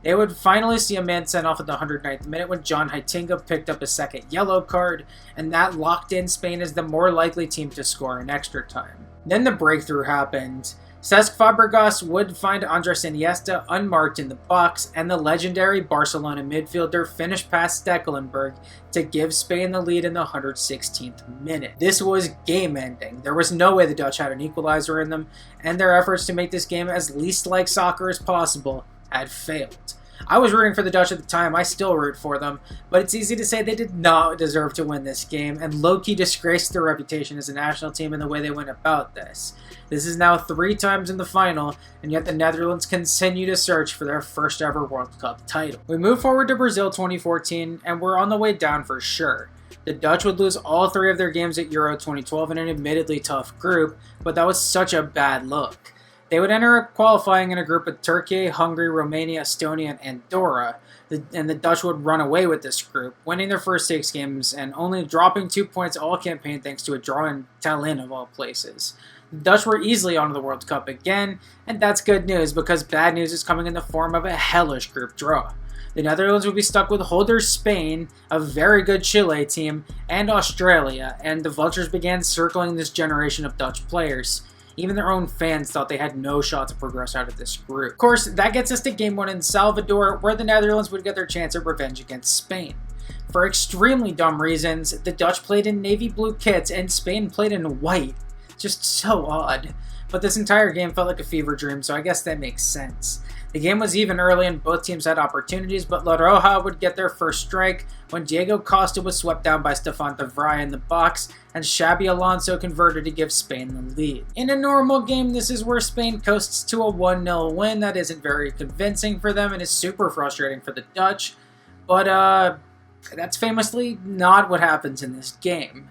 They would finally see a man sent off at the 109th minute when John Heitinga picked up a second yellow card, and that locked in Spain as the more likely team to score in extra time. Then the breakthrough happened. Cesc Fabregas would find Andres Iniesta unmarked in the box, and the legendary Barcelona midfielder finished past Stekelenburg to give Spain the lead in the 116th minute. This was game-ending. There was no way the Dutch had an equalizer in them, and their efforts to make this game as least like soccer as possible had failed. I was rooting for the Dutch at the time, I still root for them, but it's easy to say they did not deserve to win this game, and low-key disgraced their reputation as a national team in the way they went about this. This is now 3 times in the final, and yet the Netherlands continue to search for their first ever World Cup title. We move forward to Brazil 2014, and we're on the way down for sure. The Dutch would lose all 3 of their games at Euro 2012 in an admittedly tough group, but that was such a bad look. They would enter qualifying in a group with Turkey, Hungary, Romania, Estonia, and Andorra, and the Dutch would run away with this group, winning their first 6 games and only dropping 2 points all campaign thanks to a draw in Tallinn of all places. The Dutch were easily onto the World Cup again, and that's good news because bad news is coming in the form of a hellish group draw. The Netherlands would be stuck with holders Spain, a very good Chile team, and Australia, and the vultures began circling this generation of Dutch players. Even their own fans thought they had no shot to progress out of this group. Of course, that gets us to Game 1 in Salvador, where the Netherlands would get their chance of revenge against Spain. For extremely dumb reasons, the Dutch played in navy blue kits and Spain played in white. Just so odd. But this entire game felt like a fever dream, so I guess that makes sense. The game was even early and both teams had opportunities, but La Roja would get their first strike when Diego Costa was swept down by Stefan de Vrij in the box, and Xabi Alonso converted to give Spain the lead. In a normal game, this is where Spain coasts to a 1-0 win that isn't very convincing for them and is super frustrating for the Dutch, but that's famously not what happens in this game.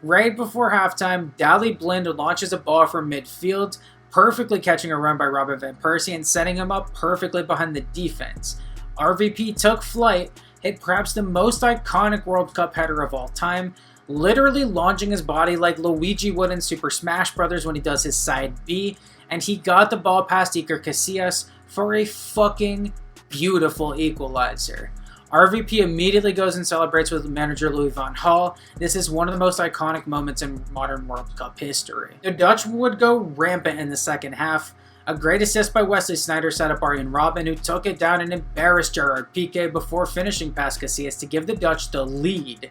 Right before halftime, Daley Blind launches a ball from midfield, perfectly catching a run by Robin van Persie and setting him up perfectly behind the defense. RVP took flight, hit perhaps the most iconic World Cup header of all time, literally launching his body like Luigi would in Super Smash Bros. When he does his side B, and he got the ball past Iker Casillas for a fucking beautiful equalizer. RVP immediately goes and celebrates with manager Louis van Gaal. This is one of the most iconic moments in modern World Cup history. The Dutch would go rampant in the second half. A great assist by Wesley Sneijder set up Arjen Robben, who took it down and embarrassed Gerard Piqué before finishing past Casillas to give the Dutch the lead.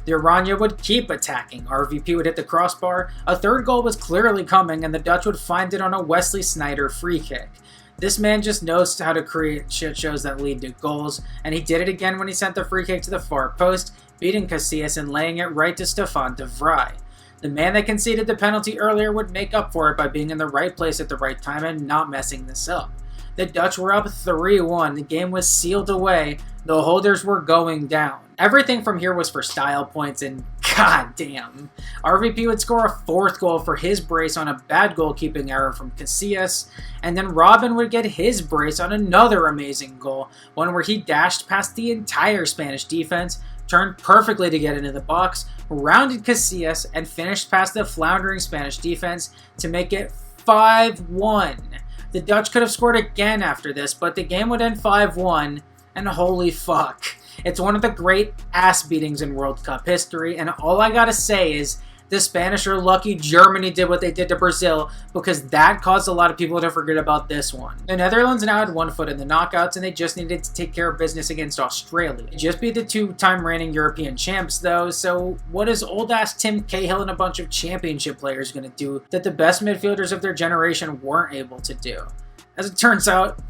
The Oranje would keep attacking. RVP would hit the crossbar. A third goal was clearly coming, and the Dutch would find it on a Wesley Sneijder free kick. This man just knows how to create shit shows that lead to goals, and he did it again when he sent the free kick to the far post, beating Casillas and laying it right to Stefan de Vrij. The man that conceded the penalty earlier would make up for it by being in the right place at the right time and not messing this up. The Dutch were up 3-1, the game was sealed away, the holders were going down. Everything from here was for style points, and goddamn. RVP would score a 4th goal for his brace on a bad goalkeeping error from Casillas, and then Robben would get his brace on another amazing goal, one where he dashed past the entire Spanish defense, turned perfectly to get into the box, rounded Casillas, and finished past the floundering Spanish defense to make it 5-1. The Dutch could have scored again after this, but the game would end 5-1, and holy fuck. It's one of the great ass beatings in World Cup history, and all I gotta say is the Spanish are lucky Germany did what they did to Brazil, because that caused a lot of people to forget about this one. The Netherlands now had 1 foot in the knockouts, and they just needed to take care of business against Australia. They just beat the 2-time reigning European champs though, so what is old ass Tim Cahill and a bunch of championship players gonna do that the best midfielders of their generation weren't able to do? As it turns out,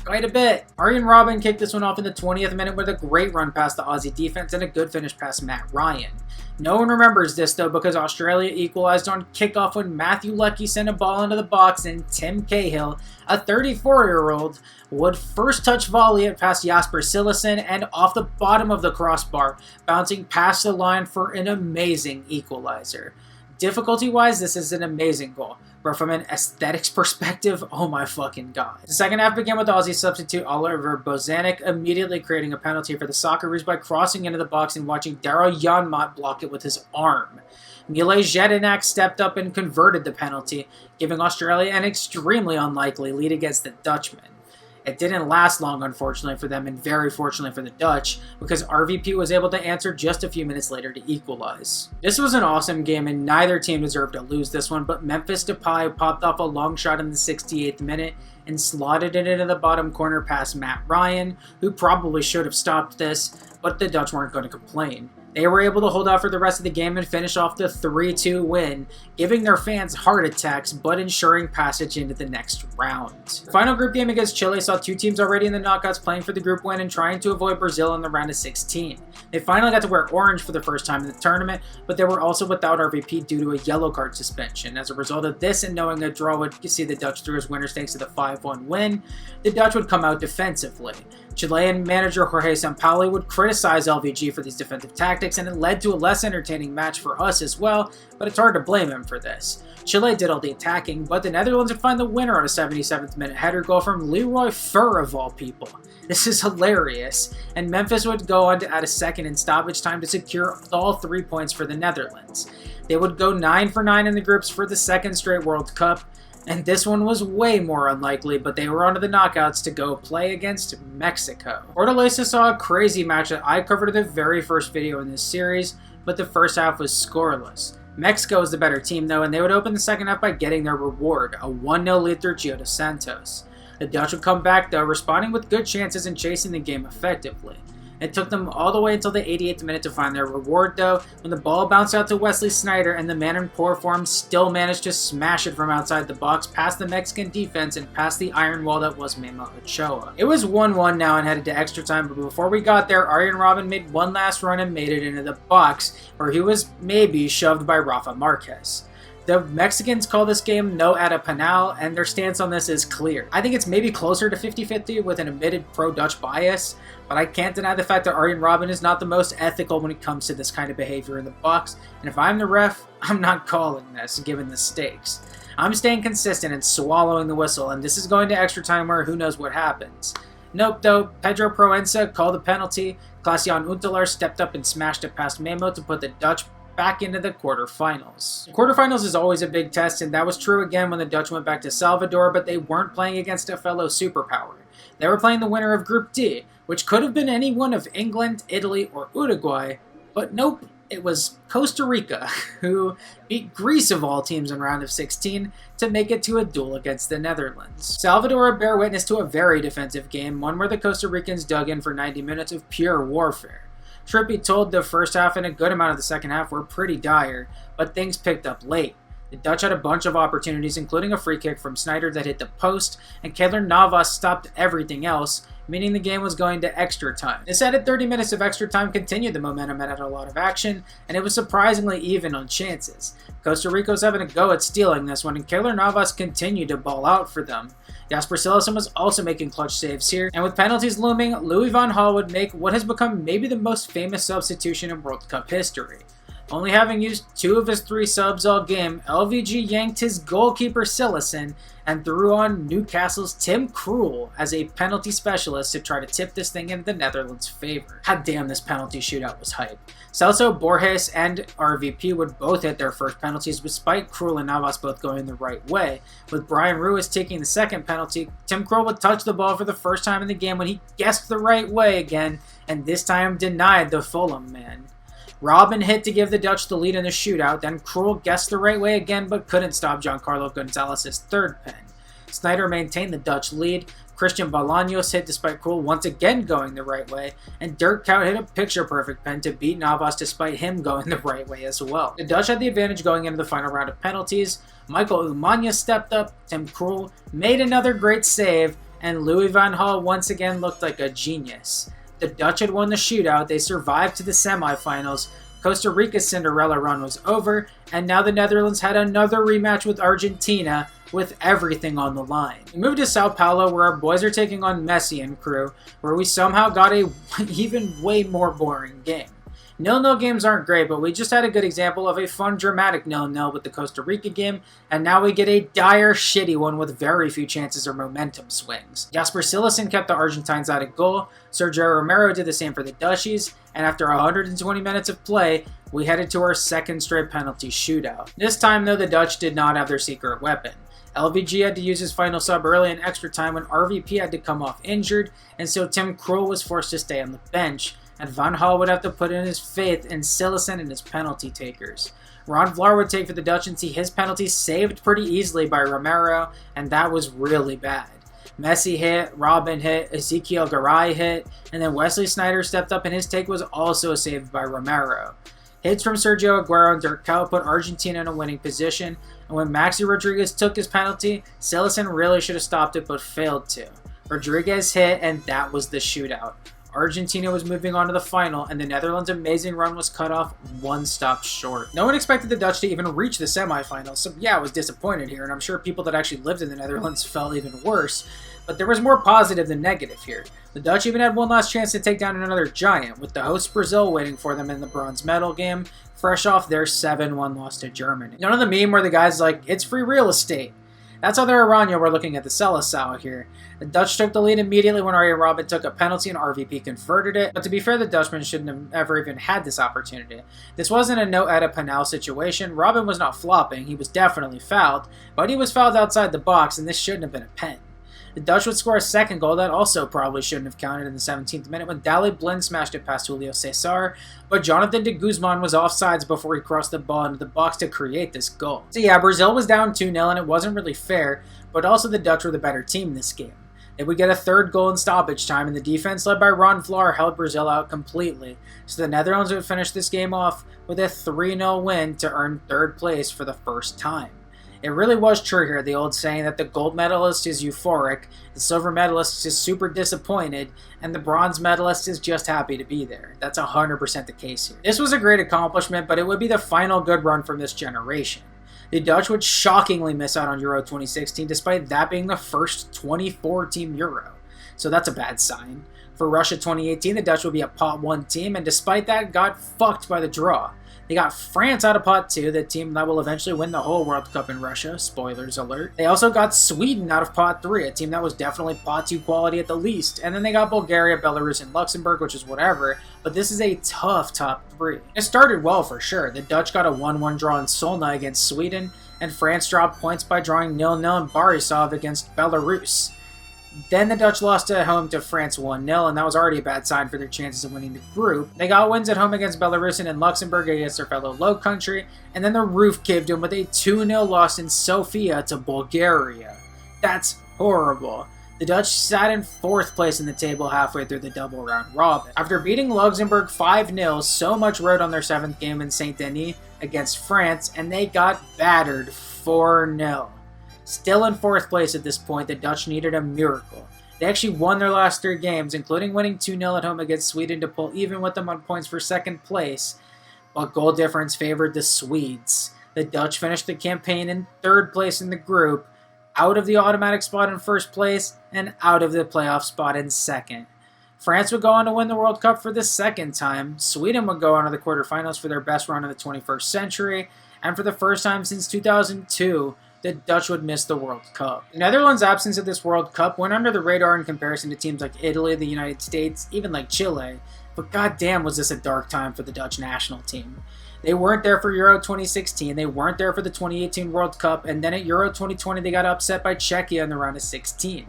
quite a bit. Arjen Robben kicked this one off in the 20th minute with a great run past the Aussie defense and a good finish past Matt Ryan. No one remembers this though because Australia equalized on kickoff when Matthew Leckie sent a ball into the box and Tim Cahill, a 34-year-old, would first touch volley it past Jasper Cillessen and off the bottom of the crossbar, bouncing past the line for an amazing equalizer. Difficulty-wise, this is an amazing goal, but from an aesthetics perspective, oh my fucking god. The second half began with Aussie substitute Oliver Bozanic immediately creating a penalty for the Socceroos by crossing into the box and watching Daryl Janmaat block it with his arm. Mile Jedinak stepped up and converted the penalty, giving Australia an extremely unlikely lead against the Dutchmen. It didn't last long, unfortunately for them, and very fortunately for the Dutch, because RVP was able to answer just a few minutes later to equalize. This was an awesome game, and neither team deserved to lose this one, but Memphis Depay popped off a long shot in the 68th minute and slotted it into the bottom corner past Matt Ryan, who probably should have stopped this, but the Dutch weren't going to complain. They were able to hold out for the rest of the game and finish off the 3-2 win, giving their fans heart attacks but ensuring passage into the next round. The final group game against Chile saw two teams already in the knockouts playing for the group win and trying to avoid Brazil in the round of 16. They finally got to wear orange for the first time in the tournament, but they were also without RVP due to a yellow card suspension. As a result of this and knowing a draw would see the Dutch through as winners thanks to the 5-1 win, the Dutch would come out defensively. Chilean manager Jorge Sampaoli would criticize LVG for these defensive tactics, and it led to a less entertaining match for us as well, but it's hard to blame him for this. Chile did all the attacking, but the Netherlands would find the winner on a 77th minute header goal from Leroy Fer of all people. This is hilarious, and Memphis would go on to add a second in stoppage time to secure all 3 points for the Netherlands. They would go 9 for 9 in the groups for the second straight World Cup, and this one was way more unlikely, but they were on to the knockouts to go play against Mexico. Fortaleza saw a crazy match that I covered in the very first video in this series, but the first half was scoreless. Mexico was the better team though, and they would open the second half by getting their reward, a 1-0 lead through Gio dos Santos. The Dutch would come back though, responding with good chances and chasing the game effectively. It took them all the way until the 88th minute to find their reward though, when the ball bounced out to Wesley Sneijder and the man in poor form still managed to smash it from outside the box past the Mexican defense and past the iron wall that was Memo Ochoa. It was 1-1 now and headed to extra time, but before we got there, Arjen Robben made one last run and made it into the box, where he was maybe shoved by Rafa Marquez. The Mexicans call this game no ada penal, and their stance on this is clear. I think it's maybe closer to 50-50 with an admitted pro-Dutch bias, but I can't deny the fact that Arjen Robben is not the most ethical when it comes to this kind of behavior in the box, and if I'm the ref, I'm not calling this, given the stakes. I'm staying consistent and swallowing the whistle, and this is going to extra time where who knows what happens. Nope though, Pedro Proença called a penalty, Klaas-Jan Huntelaar stepped up and smashed it past Memo to put the Dutch back into the quarterfinals. The quarterfinals is always a big test, and that was true again when the Dutch went back to Salvador, but they weren't playing against a fellow superpower. They were playing the winner of Group D, which could have been any one of England, Italy, or Uruguay, but nope, it was Costa Rica, who beat Greece of all teams in round of 16 to make it to a duel against the Netherlands. Salvador bear witness to a very defensive game, one where the Costa Ricans dug in for 90 minutes of pure warfare. Truth be told, the first half and a good amount of the second half were pretty dire, but things picked up late. The Dutch had a bunch of opportunities, including a free kick from Sneijder that hit the post, and Keylor Navas stopped everything else, meaning the game was going to extra time. This added 30 minutes of extra time continued the momentum and had a lot of action, and it was surprisingly even on chances. Costa Rica was having a go at stealing this one, and Keylor Navas continued to ball out for them. Jasper Cillessen was also making clutch saves here, and with penalties looming, Louis van Gaal would make what has become maybe the most famous substitution in World Cup history. Only having used 2 of his 3 subs all game, LVG yanked his goalkeeper Cillessen and threw on Newcastle's Tim Krul as a penalty specialist to try to tip this thing in the Netherlands' favor. God damn, this penalty shootout was hype. Celso Borges and RVP would both hit their first penalties despite Krul and Navas both going the right way. With Brian Ruiz taking the second penalty, Tim Krul would touch the ball for the first time in the game when he guessed the right way again, and this time denied the Fulham man. Robben hit to give the Dutch the lead in the shootout, then Krul guessed the right way again but couldn't stop Giancarlo Gonzalez's third pen. Sneijder maintained the Dutch lead, Christian Bolaños hit despite Krul once again going the right way, and Dirk Kuyt hit a picture-perfect pen to beat Navas despite him going the right way as well. The Dutch had the advantage going into the final round of penalties. Michael Umanya stepped up, Tim Krul made another great save, and Louis van Gaal once again looked like a genius. The Dutch had won the shootout, they survived to the semifinals, Costa Rica's Cinderella run was over, and now the Netherlands had another rematch with Argentina with everything on the line. We moved to Sao Paulo where our boys are taking on Messi and crew, where we somehow got a even way more boring game. 0-0 games aren't great, but we just had a good example of a fun, dramatic 0-0 with the Costa Rica game, and now we get a dire, shitty one with very few chances or momentum swings. Jasper Cillessen kept the Argentines out of goal, Sergio Romero did the same for the Dutchies, and after 120 minutes of play, we headed to our second straight penalty shootout. This time, though, the Dutch did not have their secret weapon. LVG had to use his final sub early in extra time when RVP had to come off injured, and so Tim Krul was forced to stay on the bench, and Van Gaal would have to put in his faith in Cillessen and his penalty takers. Ron Vlaar would take for the Dutch and see his penalty saved pretty easily by Romero, and that was really bad. Messi hit, Robin hit, Ezekiel Garay hit, and then Wesley Sneijder stepped up and his take was also saved by Romero. Hits from Sergio Aguero and Dirk Kuyt put Argentina in a winning position, and when Maxi Rodriguez took his penalty, Silesen really should have stopped it but failed to. Rodriguez hit, and that was the shootout. Argentina was moving on to the final, and the Netherlands' amazing run was cut off one stop short. No one expected the Dutch to even reach the semifinals, so yeah, I was disappointed here, and I'm sure people that actually lived in the Netherlands felt even worse, but there was more positive than negative here. The Dutch even had one last chance to take down another giant, with the host Brazil waiting for them in the bronze medal game, fresh off their 7-1 loss to Germany. None of the meme where the guy's like, it's free real estate. That's how the Aranya were looking at the Seleção here. The Dutch took the lead immediately when Arjen Robben took a penalty and RVP converted it, but to be fair, the Dutchman shouldn't have ever even had this opportunity. This wasn't a no-edit-penal situation. Robben was not flopping, he was definitely fouled, but he was fouled outside the box and this shouldn't have been a pen. The Dutch would score a second goal that also probably shouldn't have counted in the 17th minute when Daley Blind smashed it past Julio Cesar, but Jonathan de Guzman was offsides before he crossed the ball into the box to create this goal. So yeah, Brazil was down 2-0 and it wasn't really fair, but also the Dutch were the better team in this game. They would get a third goal in stoppage time, and the defense led by Ron Vlaar held Brazil out completely, so the Netherlands would finish this game off with a 3-0 win to earn third place for the first time. It really was true here, the old saying that the gold medalist is euphoric, the silver medalist is super disappointed, and the bronze medalist is just happy to be there. That's 100% the case here. This was a great accomplishment, but it would be the final good run from this generation. The Dutch would shockingly miss out on Euro 2016 despite that being the first 24-team Euro. So that's a bad sign. For Russia 2018, the Dutch would be a pot 1 team, and despite that, got fucked by the draw. They got France out of pot 2, the team that will eventually win the whole World Cup in Russia, spoilers alert. They also got Sweden out of pot 3, a team that was definitely pot 2 quality at the least. And then they got Bulgaria, Belarus, and Luxembourg, which is whatever, but this is a tough top 3. It started well for sure. The Dutch got a 1-1 draw in Solna against Sweden, and France dropped points by drawing 0-0 in Borisov against Belarus. Then the Dutch lost at home to France 1-0, and that was already a bad sign for their chances of winning the group. They got wins at home against Belarus and in Luxembourg against their fellow Low Country, and then the roof caved in with a 2-0 loss in Sofia to Bulgaria. That's horrible. The Dutch sat in 4th place in the table halfway through the double round robin. After beating Luxembourg 5-0, so much rode on their 7th game in Saint-Denis against France, and they got battered 4-0. Still in 4th place at this point, the Dutch needed a miracle. They actually won their last 3 games, including winning 2-0 at home against Sweden to pull even with them on points for 2nd place, but goal difference favored the Swedes. The Dutch finished the campaign in 3rd place in the group, out of the automatic spot in 1st place, and out of the playoff spot in 2nd. France would go on to win the World Cup for the 2nd time, Sweden would go on to the quarterfinals for their best run in the 21st century, and for the first time since 2002, the Dutch would miss the World Cup. The Netherlands' absence at this World Cup went under the radar in comparison to teams like Italy, the United States, even like Chile, but goddamn was this a dark time for the Dutch national team. They weren't there for Euro 2016, they weren't there for the 2018 World Cup, and then at Euro 2020 they got upset by Czechia in the round of 16.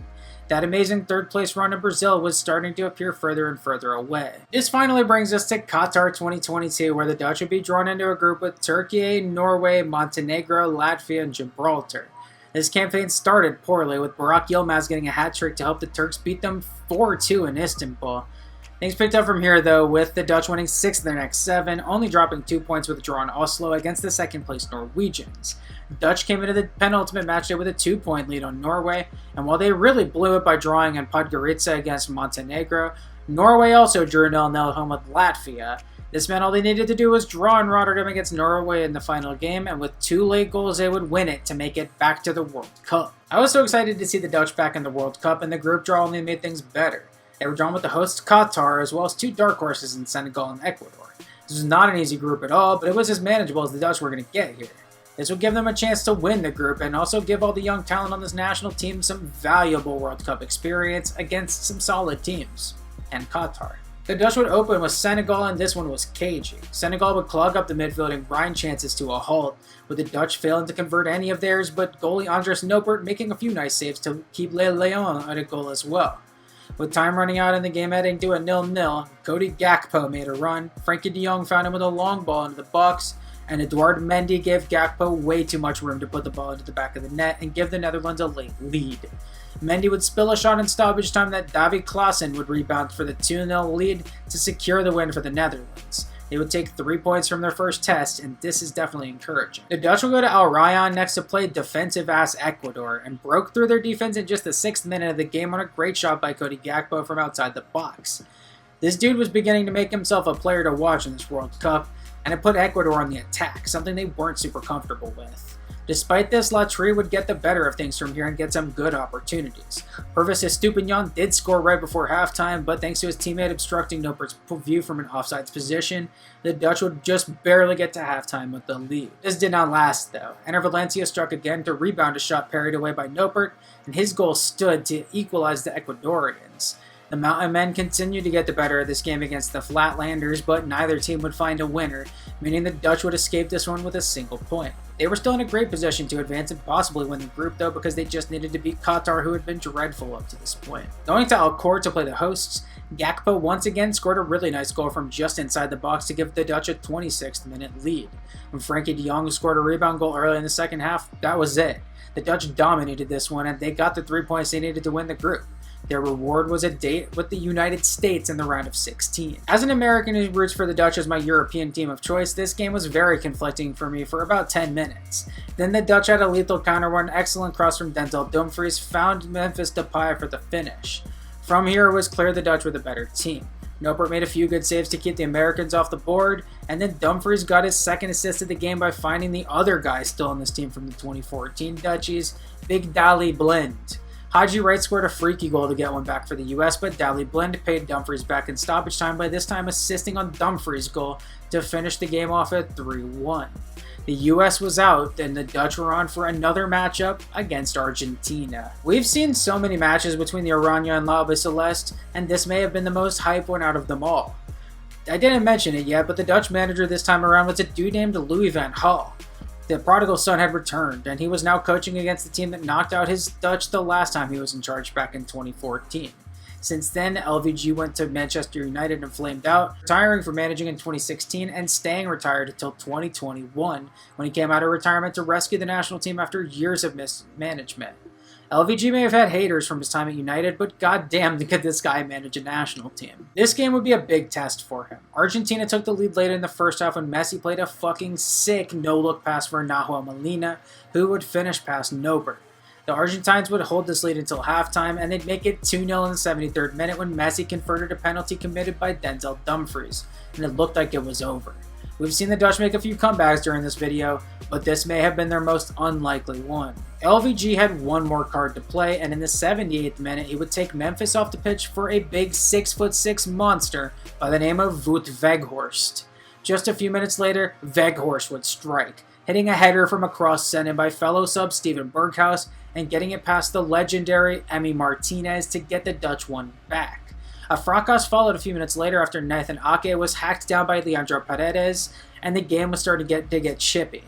That amazing 3rd place run in Brazil was starting to appear further and further away. This finally brings us to Qatar 2022, where the Dutch would be drawn into a group with Turkey, Norway, Montenegro, Latvia, and Gibraltar. This campaign started poorly, with Burak Yilmaz getting a hat-trick to help the Turks beat them 4-2 in Istanbul. Things picked up from here though, with the Dutch winning 6 of their next 7, only dropping 2 points with a draw in Oslo against the 2nd place Norwegians. The Dutch came into the penultimate matchday with a 2-point lead on Norway, and while they really blew it by drawing in Podgorica against Montenegro, Norway also drew 0-0 at home with Latvia. This meant all they needed to do was draw in Rotterdam against Norway in the final game, and with 2 late goals they would win it to make it back to the World Cup. I was so excited to see the Dutch back in the World Cup, and the group draw only made things better. They were drawn with the hosts Qatar, as well as 2 dark horses in Senegal and Ecuador. This was not an easy group at all, but it was as manageable as the Dutch were going to get here. This would give them a chance to win the group, and also give all the young talent on this national team some valuable World Cup experience against some solid teams. And Qatar. The Dutch would open with Senegal, and this one was cagey. Senegal would clog up the midfield and grind chances to a halt, with the Dutch failing to convert any of theirs, but goalie Andres Noppert making a few nice saves to keep Les Lions at a goal as well. With time running out and the game heading to a 0-0, Cody Gakpo made a run, Frankie de Jong found him with a long ball into the box, and Edouard Mendy gave Gakpo way too much room to put the ball into the back of the net and give the Netherlands a late lead. Mendy would spill a shot in stoppage time that Davy Klaassen would rebound for the 2-0 lead to secure the win for the Netherlands. They would take 3 points from their first test, and this is definitely encouraging. The Dutch will go to Al Rayyan next to play defensive-ass Ecuador, and broke through their defense in just the 6th minute of the game on a great shot by Cody Gakpo from outside the box. This dude was beginning to make himself a player to watch in this World Cup, and it put Ecuador on the attack, something they weren't super comfortable with. Despite this, Latry would get the better of things from here and get some good opportunities. Purvis Estupiñán did score right before halftime, but thanks to his teammate obstructing Nopert's view from an offsides position, the Dutch would just barely get to halftime with the lead. This did not last though. Enner Valencia struck again to rebound a shot parried away by Noppert, and his goal stood to equalize the Ecuadorians. The Mountain Men continued to get the better of this game against the Flatlanders, but neither team would find a winner, meaning the Dutch would escape this one with a single point. They were still in a great position to advance and possibly win the group though, because they just needed to beat Qatar, who had been dreadful up to this point. Going to Alcourt to play the hosts, Gakpo once again scored a really nice goal from just inside the box to give the Dutch a 26th minute lead. When Frankie de Jong scored a rebound goal early in the second half, that was it. The Dutch dominated this one and they got the 3 points they needed to win the group. Their reward was a date with the United States in the round of 16. As an American who roots for the Dutch as my European team of choice, this game was very conflicting for me for about 10 minutes. Then the Dutch had a lethal counter where an excellent cross from Denzel Dumfries found Memphis Depay for the finish. From here, it was clear the Dutch were the better team. Noppert made a few good saves to keep the Americans off the board, and then Dumfries got his second assist of the game by finding the other guy still on this team from the 2014 Dutchies, Big Dali Blind. Haji Wright scored a freaky goal to get one back for the US, but Dali Blind paid Dumfries back in stoppage time by this time assisting on Dumfries' goal to finish the game off at 3-1. The US was out, and the Dutch were on for another matchup against Argentina. We've seen so many matches between the Oranje and La Celeste, and this may have been the most hype one out of them all. I didn't mention it yet, but the Dutch manager this time around was a dude named Louis van Gaal. The prodigal son had returned, and he was now coaching against the team that knocked out his Dutch the last time he was in charge back in 2014. Since then, LVG went to Manchester United and flamed out, retiring from managing in 2016 and staying retired until 2021, when he came out of retirement to rescue the national team after years of mismanagement. LVG may have had haters from his time at United, but goddamn could this guy manage a national team. This game would be a big test for him. Argentina took the lead late in the first half when Messi played a fucking sick no-look pass for Nahuel Molina, who would finish past Noppert. The Argentines would hold this lead until halftime, and they'd make it 2-0 in the 73rd minute when Messi converted a penalty committed by Denzel Dumfries, and it looked like it was over. We've seen the Dutch make a few comebacks during this video, but this may have been their most unlikely one. LVG had one more card to play, and in the 78th minute, he would take Memphis off the pitch for a big 6'6" monster by the name of Wout Weghorst. Just a few minutes later, Weghorst would strike, hitting a header from across sent in by fellow sub Steven Berghuis and getting it past the legendary Emi Martinez to get the Dutch one back. A fracas followed a few minutes later after Nathan Ake was hacked down by Leandro Paredes, and the game was starting to get chippy.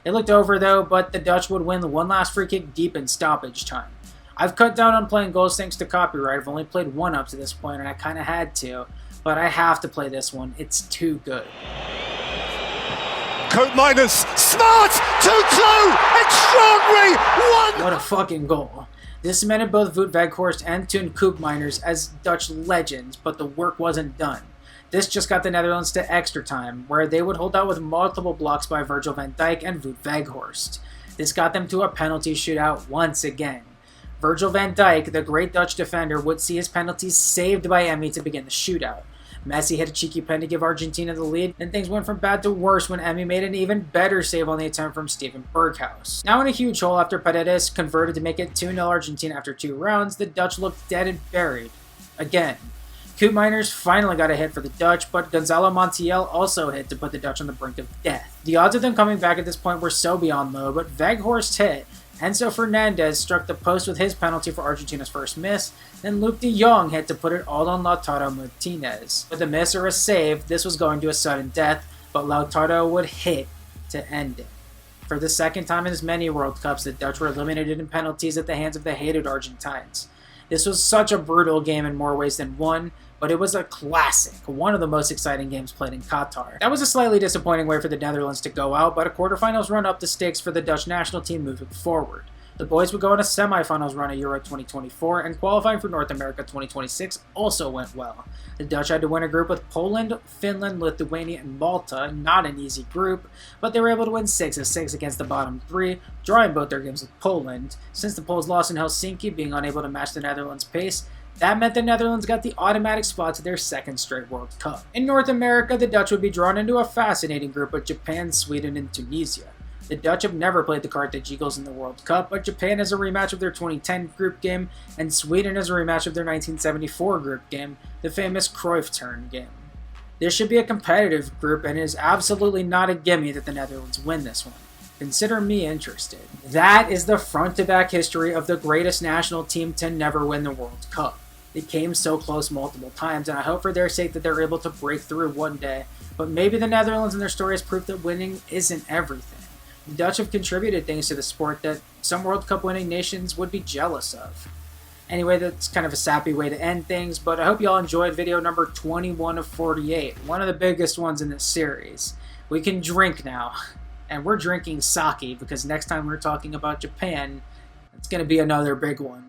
It looked over though, but the Dutch would win one last free kick deep in stoppage time. I've cut down on playing goals thanks to copyright. I've only played one up to this point, and I kind of had to, but I have to play this one. It's too good. Coat minus, smart, too close, extraordinary, one! What a fucking goal. This cemented both Wout Weghorst and Toon Koopmeiners as Dutch legends, but the work wasn't done. This just got the Netherlands to extra time, where they would hold out with multiple blocks by Virgil van Dijk and Wout Weghorst. This got them to a penalty shootout once again. Virgil van Dijk, the great Dutch defender, would see his penalties saved by Emi to begin the shootout. Messi hit a cheeky pen to give Argentina the lead, and things went from bad to worse when Emi made an even better save on the attempt from Steven Berghuis. Now in a huge hole after Paredes converted to make it 2-0 Argentina after 2 rounds, the Dutch looked dead and buried. Again. Koopmeiners finally got a hit for the Dutch, but Gonzalo Montiel also hit to put the Dutch on the brink of death. The odds of them coming back at this point were so beyond low, but Weghorst hit. Enzo Fernandez struck the post with his penalty for Argentina's first miss, then Luuk de Jong hit to put it all on Lautaro Martinez. With a miss or a save, this was going to a sudden death, but Lautaro would hit to end it. For the second time in as many World Cups, the Dutch were eliminated in penalties at the hands of the hated Argentines. This was such a brutal game in more ways than one, but it was a classic, one of the most exciting games played in Qatar. That was a slightly disappointing way for the Netherlands to go out, but a quarterfinals run up the stakes for the Dutch national team moving forward. The boys would go on a semifinals run at Euro 2024, and qualifying for North America 2026 also went well. The Dutch had to win a group with Poland, Finland, Lithuania, and Malta, not an easy group, but they were able to win 6 of 6 against the bottom 3, drawing both their games with Poland. Since the Poles lost in Helsinki, being unable to match the Netherlands' pace, that meant the Netherlands got the automatic spot to their second straight World Cup. In North America, the Dutch would be drawn into a fascinating group with Japan, Sweden, and Tunisia. The Dutch have never played the Carthage Eagles in the World Cup, but Japan is a rematch of their 2010 group game, and Sweden is a rematch of their 1974 group game, the famous Cruyff turn game. This should be a competitive group, and it is absolutely not a gimme that the Netherlands win this one. Consider me interested. That is the front-to-back history of the greatest national team to never win the World Cup. They came so close multiple times, and I hope for their sake that they're able to break through one day, but maybe the Netherlands and their story is proof that winning isn't everything. The Dutch have contributed things to the sport that some World Cup winning nations would be jealous of. Anyway, that's kind of a sappy way to end things, but I hope you all enjoyed video number 21 of 48, one of the biggest ones in this series. We can drink now, and we're drinking sake because next time we're talking about Japan, it's going to be another big one.